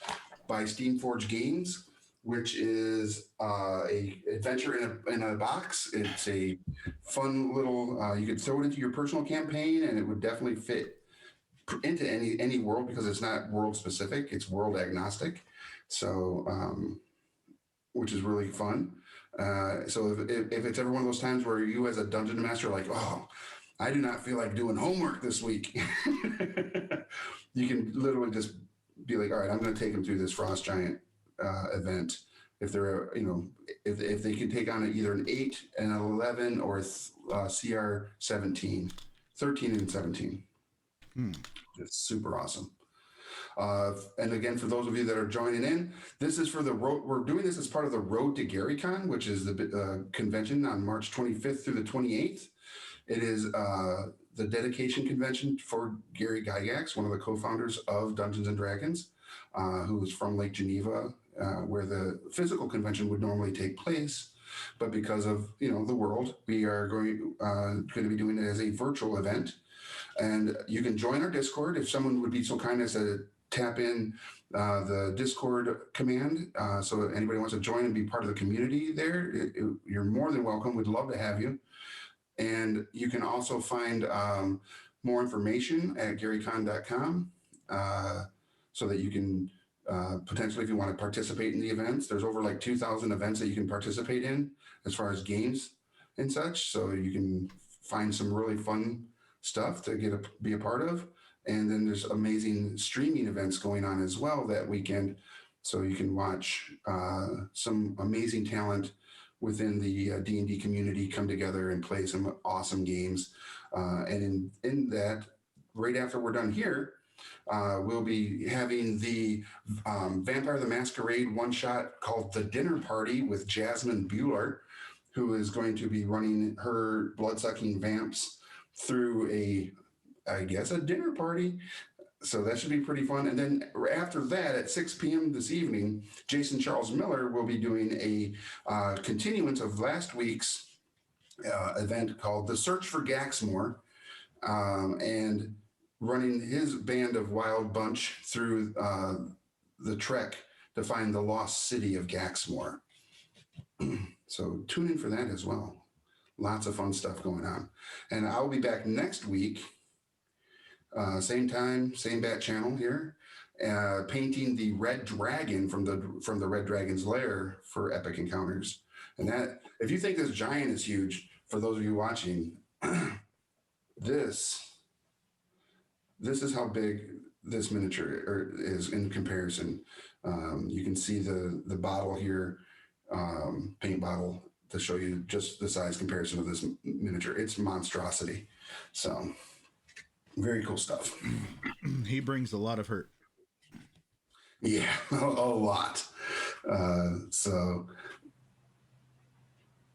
by Steamforge Games, which is a adventure in a box. It's a fun little, you could throw it into your personal campaign and it would definitely fit into any world because it's not world specific, it's world agnostic. So, which is really fun. So if it's ever one of those times where you as a dungeon master are like, oh, I do not feel like doing homework this week, you can literally just be like, all right, I'm going to take them through this frost giant event. If they're, you know, if they can take on either an 8, an 11, or CR 17, 13 and 17. It's super awesome. And again, for those of you that are joining in, this is for the road. We're doing this as part of the Road to GaryCon, which is the convention on March 25th through the 28th. It is the dedication convention for Gary Gygax, one of the co-founders of Dungeons and Dragons, who is from Lake Geneva, where the physical convention would normally take place. But because of the world, we are going to be doing it as a virtual event. And you can join our Discord if someone would be so kind as to tap in the Discord command. So if anybody wants to join and be part of the community there, you're more than welcome. We'd love to have you. And you can also find more information at garycon.com so that you can potentially, if you want to participate in the events, there's over like 2,000 events that you can participate in as far as games and such. So you can find some really fun stuff to be a part of. And then there's amazing streaming events going on as well that weekend. So you can watch some amazing talent within the D&D community come together and play some awesome games. And in that, right after we're done here, we'll be having the Vampire the Masquerade one-shot called The Dinner Party with Jasmine Bueller, who is going to be running her blood-sucking vamps through a dinner party. So that should be pretty fun. And then after that, at 6 p.m. this evening, Jason Charles Miller will be doing a continuance of last week's event called The Search for Gaxmore, and running his band of Wild Bunch through the trek to find the lost city of Gaxmore. So tune in for that as well. Lots of fun stuff going on. And I'll be back next week, same time, same bat channel here, painting the Red Dragon from the Red Dragon's Lair for Epic Encounters. And that, if you think this giant is huge, for those of you watching, this is how big this miniature is in comparison. You can see the bottle here, paint bottle, to show you just the size comparison of this miniature. It's monstrosity. So very cool stuff. He brings a lot of hurt. Yeah, a lot. So,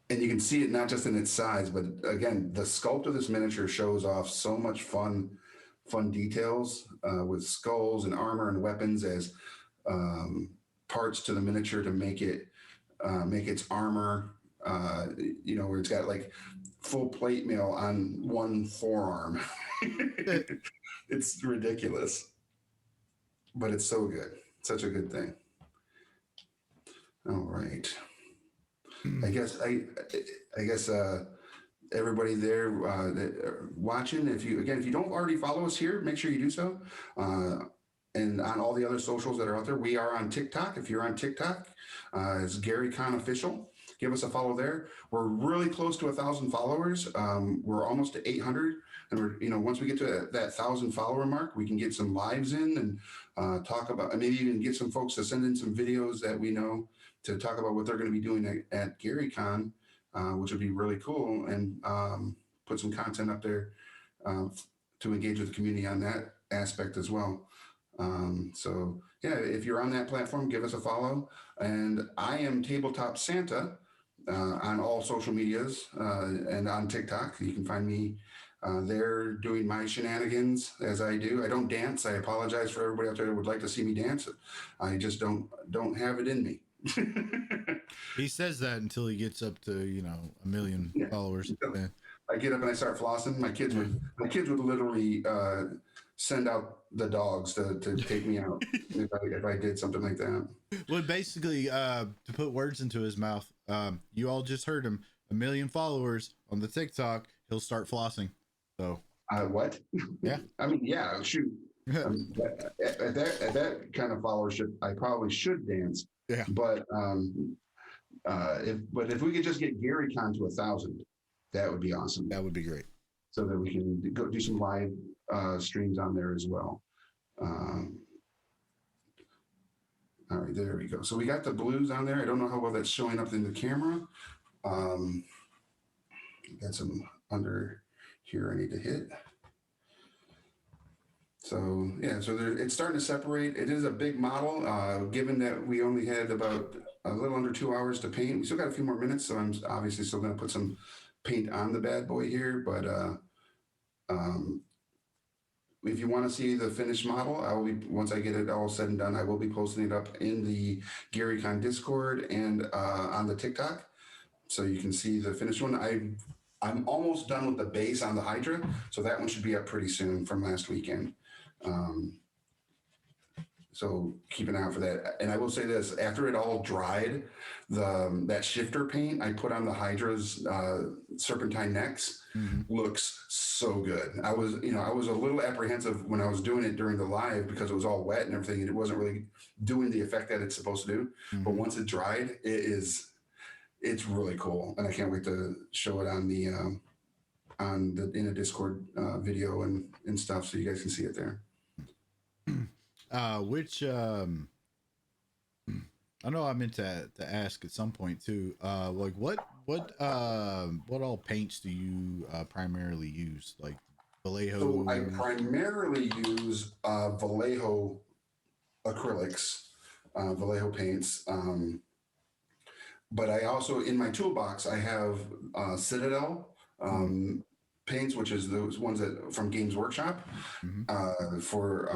and you can see it not just in its size, but again, the sculpt of this miniature shows off so much fun details with skulls and armor and weapons as parts to the miniature to make its armor. Where it's got like full plate mail on one forearm. It's ridiculous, but it's so good. Such a good thing. All right. I guess everybody there watching, if you don't already follow us here, make sure you do so. And on all the other socials that are out there, we are on TikTok. If you're on TikTok, it's GaryCon Official. Give us a follow there. We're really close to 1,000 followers. We're almost to 800. And once we get to that 1,000 follower mark, we can get some lives in and talk about, and maybe even get some folks to send in some videos that we know to talk about what they're going to be doing at GaryCon, which would be really cool, and put some content up there to engage with the community on that aspect as well. So yeah, if you're on that platform, give us a follow. And I am Tabletop Santa on all social medias and on TikTok. You can find me there doing my shenanigans as I do. I don't dance. I apologize for everybody out there that would like to see me dance. I just don't have it in me. He says that until he gets up to 1 million followers. Yeah. I get up and I start flossing. My kids would literally send out the dogs to take me out if I did something like that. Well, basically, to put words into his mouth, you all just heard him. 1 million followers on the TikTok, he'll start flossing. So what? Yeah. I mean, yeah, shoot. At that kind of followership, I probably should dance. Yeah. But if we could just get GaryCon to 1,000, that would be awesome. That would be great. So that we can go do some live streams on there as well. All right, there we go. So we got the blues on there. I don't know how well that's showing up in the camera. Got some under here I need to hit. So yeah, so it's starting to separate. It is a big model. Given that we only had about a little under 2 hours to paint, we still got a few more minutes. So I'm obviously still going to put some paint on the bad boy here. But um, if you want to see the finished model, I will be, once I get it all said and done, I will be posting it up in the GaryCon Discord and on the TikTok, so you can see the finished one. I'm almost done with the base on the Hydra, so that one should be up pretty soon from last weekend. Um, so keep an eye out for that. And I will say this: after it all dried, that shifter paint I put on the Hydra's serpentine necks looks so good. I was a little apprehensive when I was doing it during the live because it was all wet and everything, and it wasn't really doing the effect that it's supposed to do. But once it dried, it's really cool, and I can't wait to show it on the in a Discord video and stuff, so you guys can see it there. Which I know I meant to ask at some point too. Like what all paints do you primarily use? Like Vallejo? So I primarily use Vallejo acrylics, Vallejo paints. But I also, in my toolbox, I have Citadel paints, which is those ones that from Games Workshop for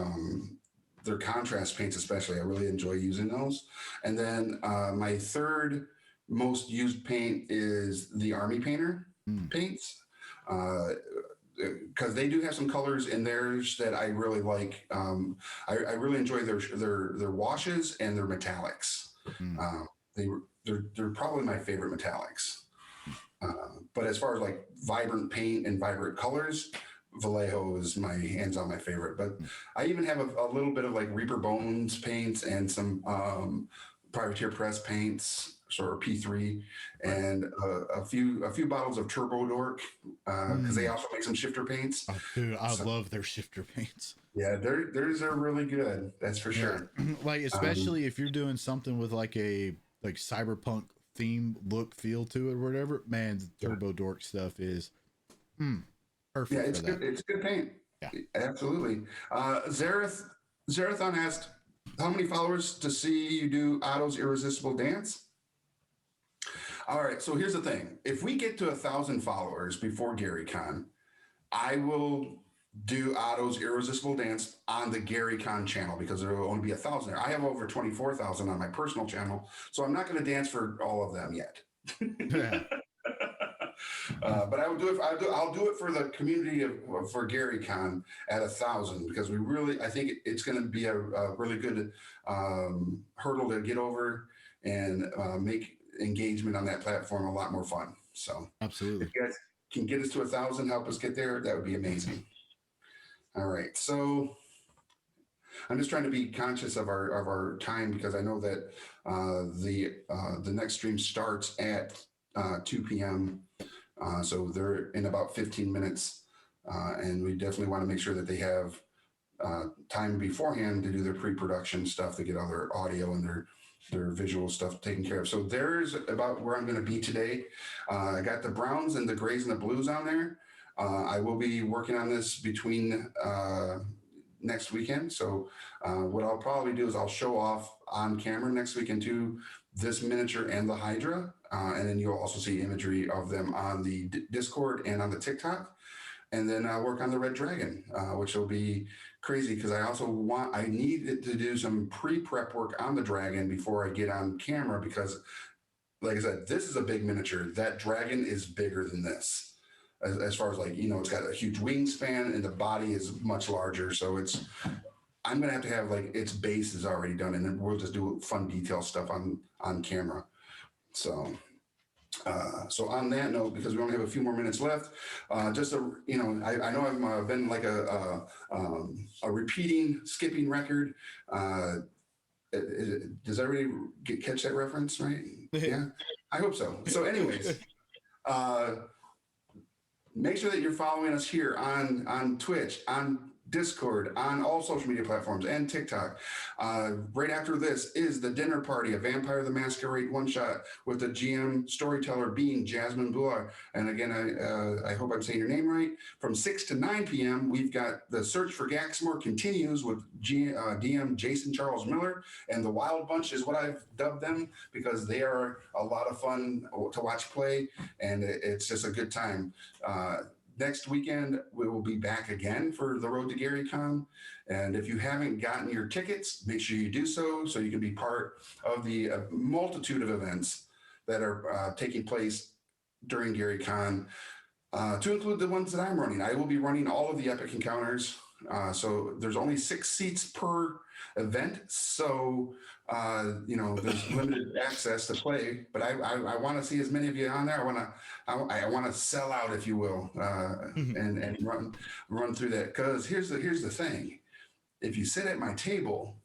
their contrast paints, especially. I really enjoy using those. And then my third most used paint is the Army Painter paints. Because they do have some colors in theirs that I really like. I really enjoy their washes and their metallics. They're probably my favorite metallics. But as far as like vibrant paint and vibrant colors, Vallejo is my hands on my favorite. But I even have a little bit of like Reaper Bones paints and some Privateer Press paints, sort of P3, and a few bottles of Turbo Dork because they also make some shifter paints. Oh, dude, I love their shifter paints. Yeah, theirs are really good. That's for sure. Like especially if you're doing something with like a cyberpunk theme look feel to it or whatever. Man, the Turbo Dork stuff is perfect. Yeah, it's good. It's good paint. Yeah, absolutely. Zerathon asked, "How many followers to see you do Otto's Irresistible Dance?" All right, so here's the thing. If we get to 1,000 followers before GaryCon, I will do Otto's Irresistible Dance on the GaryCon channel because there will only be 1,000 there. I have over 24,000 on my personal channel, so I'm not going to dance for all of them yet. Yeah. But I will do it. I'll do it for the community for GaryCon at 1,000 because I think it's going to be a really good hurdle to get over and make engagement on that platform a lot more fun. So absolutely, if you guys can get us to 1,000, help us get there, that would be amazing. All right, so I'm just trying to be conscious of our time because I know that the next stream starts at 2 p.m. So they're in about 15 minutes, and we definitely want to make sure that they have time beforehand to do their pre-production stuff to get all their audio and their visual stuff taken care of. So there's about where I'm going to be today. I got the browns and the grays and the blues on there. I will be working on this between next weekend. So what I'll probably do is I'll show off on camera next weekend too, this miniature and the Hydra. And then you'll also see imagery of them on the Discord and on the TikTok. And then I'll work on the Red Dragon, which will be crazy because I need to do some pre-prep work on the dragon before I get on camera because, like I said, this is a big miniature. That dragon is bigger than this. As far as it's got a huge wingspan and the body is much larger. So I'm going to have like its base is already done and then we'll just do fun detail stuff on camera. So on that note, because we only have a few more minutes left, I know I've been like a repeating skipping record. Does everybody catch that reference, right? Yeah, I hope so. So anyways, make sure that you're following us here on Twitch, on Discord, on all social media platforms, and TikTok. Right after this is the dinner party, a Vampire the Masquerade one shot with the GM storyteller being Jasmine Blois. And again, I hope I'm saying your name right. From 6 to 9 p.m., we've got the Search for Gaxmore continues with DM Jason Charles Miller, and the Wild Bunch is what I've dubbed them because they are a lot of fun to watch play, and it's just a good time. Next weekend, we will be back again for the Road to Gary Con. And if you haven't gotten your tickets, make sure you do so you can be part of the multitude of events that are taking place during Gary Con, to include the ones that I'm running. I will be running all of the Epic Encounters. So there's only 6 seats per event. So, there's limited access to play, but I want to see as many of you on there. I want to sell out, if you will, and run through that. Because here's the thing: if you sit at my table,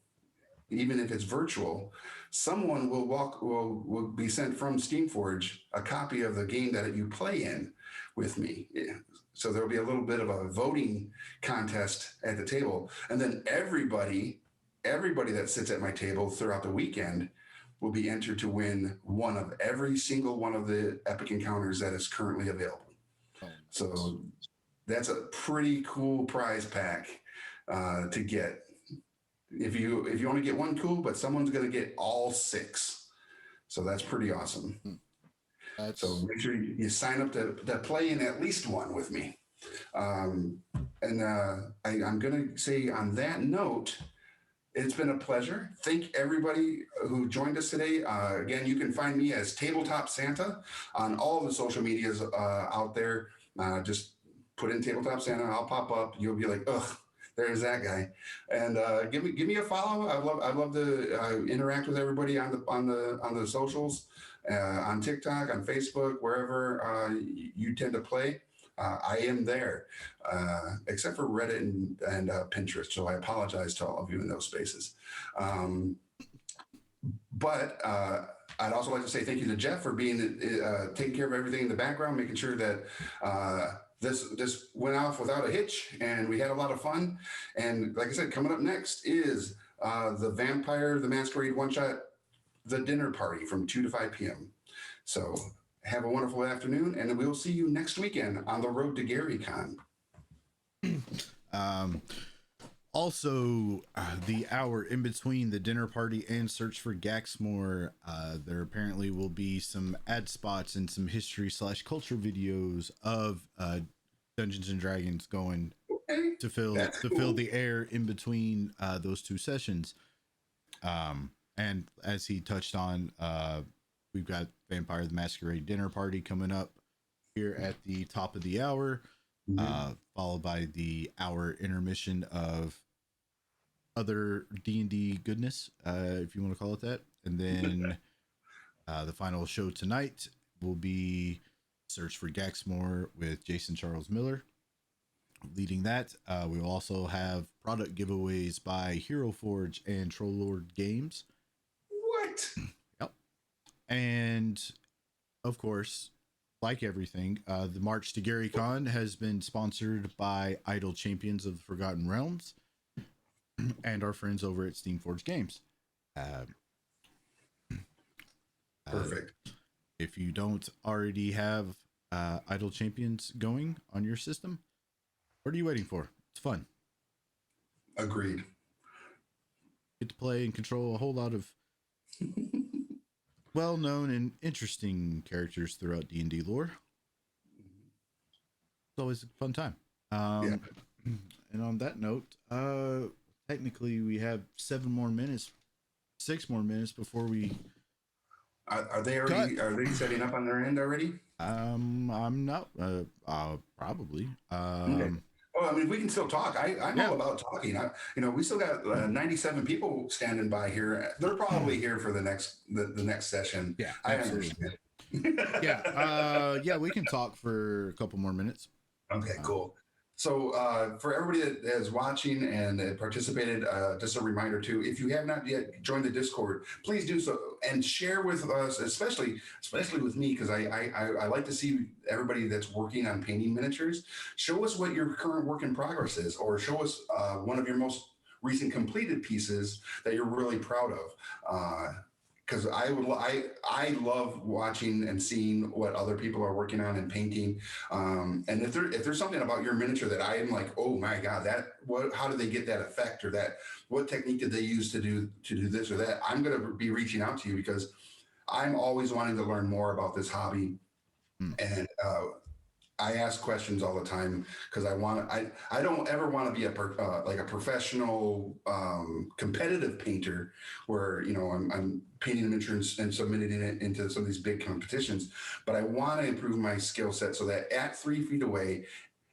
even if it's virtual, someone will be sent from Steamforge a copy of the game that you play in with me. So there'll be a little bit of a voting contest at the table, and then everybody that sits at my table throughout the weekend will be entered to win one of every single one of the Epic Encounters that is currently available. So that's a pretty cool prize pack to get. If you only get one, cool, but someone's going to get all 6. So that's pretty awesome. So make sure you sign up to play in at least one with me. I'm going to say on that note, it's been a pleasure. Thank everybody who joined us today. Again, you can find me as Tabletop Santa on all the social medias out there. Just put in Tabletop Santa, I'll pop up. You'll be like, ugh, there's that guy. And give me a follow. I'd love to interact with everybody on the socials, on TikTok, on Facebook, wherever you tend to play. I am there, except for Reddit and Pinterest. So I apologize to all of you in those spaces. But I'd also like to say thank you to Jeff for being taking care of everything in the background, making sure that this went off without a hitch, and we had a lot of fun. And like I said, coming up next is the Vampire the Masquerade one shot, the dinner party from 2 to 5 p.m. So have a wonderful afternoon, and we'll see you next weekend on the road to Gary Con. Also, the hour in between the dinner party and Search for Gaxmore, there apparently will be some ad spots and some history/culture videos of Dungeons and Dragons going to fill the air in between those 2 sessions. And as he touched on, we've got Vampire the Masquerade dinner party coming up here at the top of the hour, followed by the hour intermission of other D&D goodness, if you want to call it that. And then the final show tonight will be Search for Gaxmore with Jason Charles Miller leading that. We will also have product giveaways by Hero Forge and Troll Lord Games. What? Yep. And of course, like everything, the March to Gary Con has been sponsored by Idle Champions of the Forgotten Realms and our friends over at Steamforge Games. Perfect. If you don't already have Idle Champions going on your system, what are you waiting for? It's fun. Agreed. Get to play and control a whole lot of well-known and interesting characters throughout D&D lore. It's always a fun time. And on that note, technically we have 6 more minutes before we Are they already? Are they setting up on their end already? I'm not. Probably. Okay. Oh, I mean, we can still talk. I'm all about talking. We still got 97 people standing by here. They're probably here for the next session. Yeah, I absolutely. understand. Yeah. We can talk for a couple more minutes. Okay, cool. So for everybody that is watching and participated, just a reminder too, if you have not yet joined the Discord, please do so and share with us, especially with me, because I like to see everybody that's working on painting miniatures. Show us what your current work in progress is, or show us one of your most recent completed pieces that you're really proud of. Because I love watching and seeing what other people are working on and painting. And if there's something about your miniature that I am like, oh my god, how did they get that effect, or that what technique did they use to do this or that? I'm going to be reaching out to you because I'm always wanting to learn more about this hobby. And I ask questions all the time because I don't ever want to be like a professional competitive painter where I'm painting a miniature and submitting it into some of these big competitions, but I want to improve my skill set so that at 3 feet away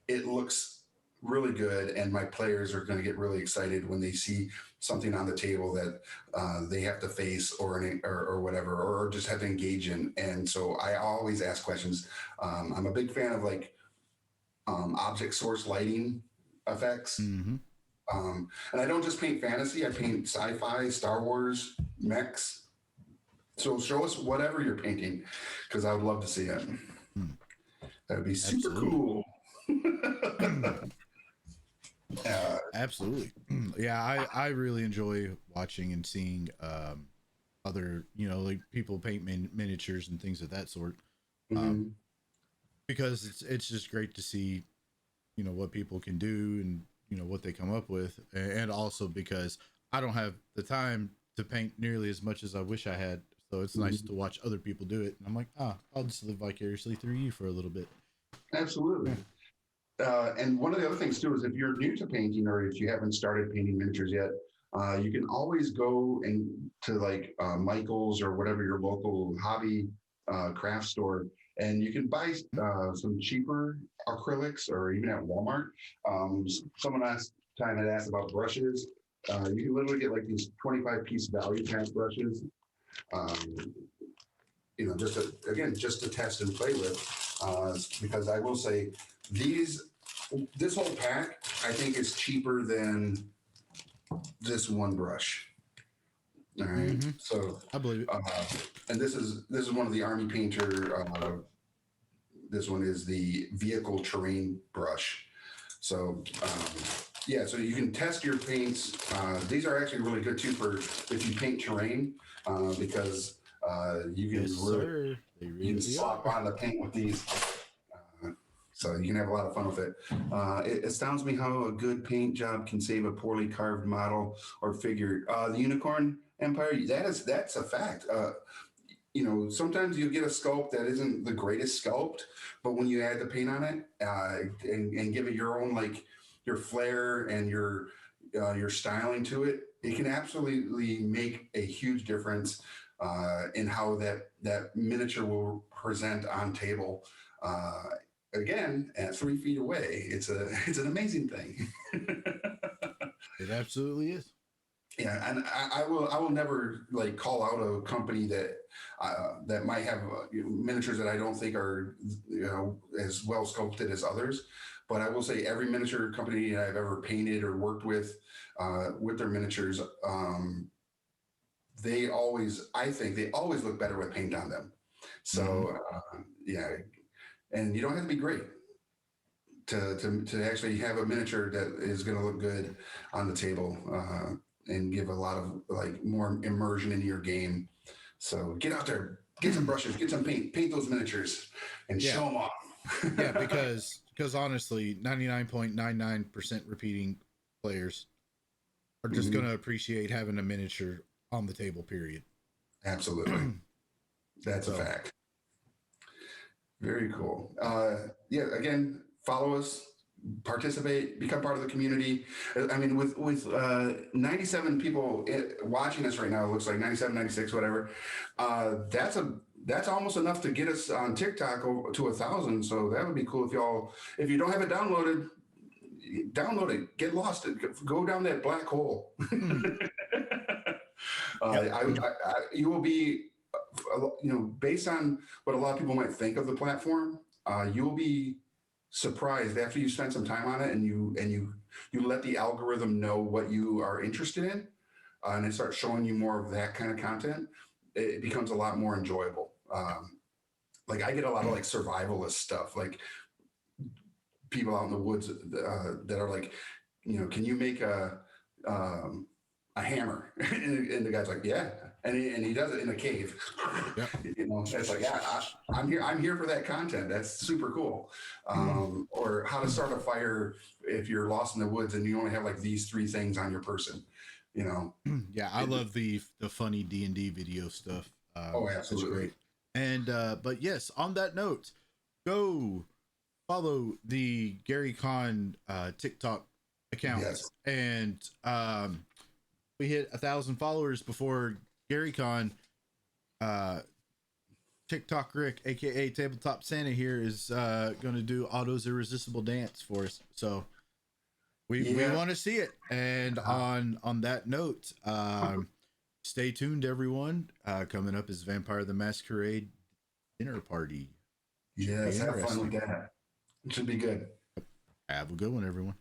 it looks really good, and my players are going to get really excited when they see something on the table that they have to face or whatever, or just have to engage in. And so I always ask questions. I'm a big fan of like object source lighting effects. Mm-hmm. And I don't just paint fantasy, I paint sci-fi, Star Wars, mechs. So show us whatever you're painting, because I would love to see it. That would be super Absolutely. cool. Absolutely. Yeah, I really enjoy watching and seeing other, like people paint miniatures and things of that sort. Mhm. Because it's just great to see, what people can do and, what they come up with. And also because I don't have the time to paint nearly as much as I wish I had. So it's nice to watch other people do it. And I'm like, I'll just live vicariously through you for a little bit. Absolutely. And one of the other things too is if you're new to painting, or if you haven't started painting miniatures yet, you can always go and to like Michael's or whatever your local hobby craft store, and you can buy some cheaper acrylics, or even at Walmart. Someone last time had asked about brushes. You can literally get like these 25-piece value pack brushes. Um, just to test and play with, because I will say this whole pack I think is cheaper than this one brush. All right, so I believe it. and this is one of the Army Painter. This one is the vehicle terrain brush. So yeah, so you can test your paints. These are actually really good too for if you paint terrain, because you can you can slop on the paint with these. So you can have a lot of fun with it. It astounds me how a good paint job can save a poorly carved model or figure. The Unicorn Empire, that's a fact. Sometimes you get a sculpt that isn't the greatest sculpt, but when you add the paint on it and give it your own, like your flair and your styling to it, it can absolutely make a huge difference in how that miniature will present on table. Again, at 3 feet away, it's an amazing thing. It absolutely is. Yeah, and I will never like call out a company that might have miniatures that I don't think are as well sculpted as others. But I will say every miniature company I've ever painted or worked with their miniatures, I think they always look better with paint on them. So yeah, and you don't have to be great to actually have a miniature that is going to look good on the table and give a lot of like more immersion into your game. So get out there, get some brushes, get some paint those miniatures, and show them off. Yeah, because honestly, 99.99% repeating players are just going to appreciate having a miniature on the table. Period. Absolutely, that's a fact. Very cool. Yeah, again, follow us, participate, become part of the community. I mean, with 97 people watching us right now, it looks like 97, 96, whatever. That's almost enough to get us on TikTok to 1,000. So that would be cool if you don't have it downloaded, download it, get lost, go down that black hole. You will be, based on what a lot of people might think of the platform, you'll be surprised after you spend some time on it and you let the algorithm know what you are interested in, and it starts showing you more of that kind of content. It becomes a lot more enjoyable. Like I get a lot of like survivalist stuff, like people out in the woods that are like, can you make a hammer? And the guy's like, yeah. And he does it in a cave. Yeah. It's like, yeah, I'm here for that content. That's super cool. Or how to start a fire if you're lost in the woods and you only have like these 3 things on your person, Yeah, I love the funny D&D video stuff. Oh, absolutely. It's great. And but yes, on that note, go follow the Gary Con TikTok account. Yes. And we hit 1,000 followers before Gary Con. TikTok Rick, aka Tabletop Santa, here is gonna do Otto's Irresistible Dance for us. So we want to see it. And on that note, stay tuned, everyone. Coming up is Vampire the Masquerade dinner party. Yes, have fun with that. It should be good. Have a good one, everyone.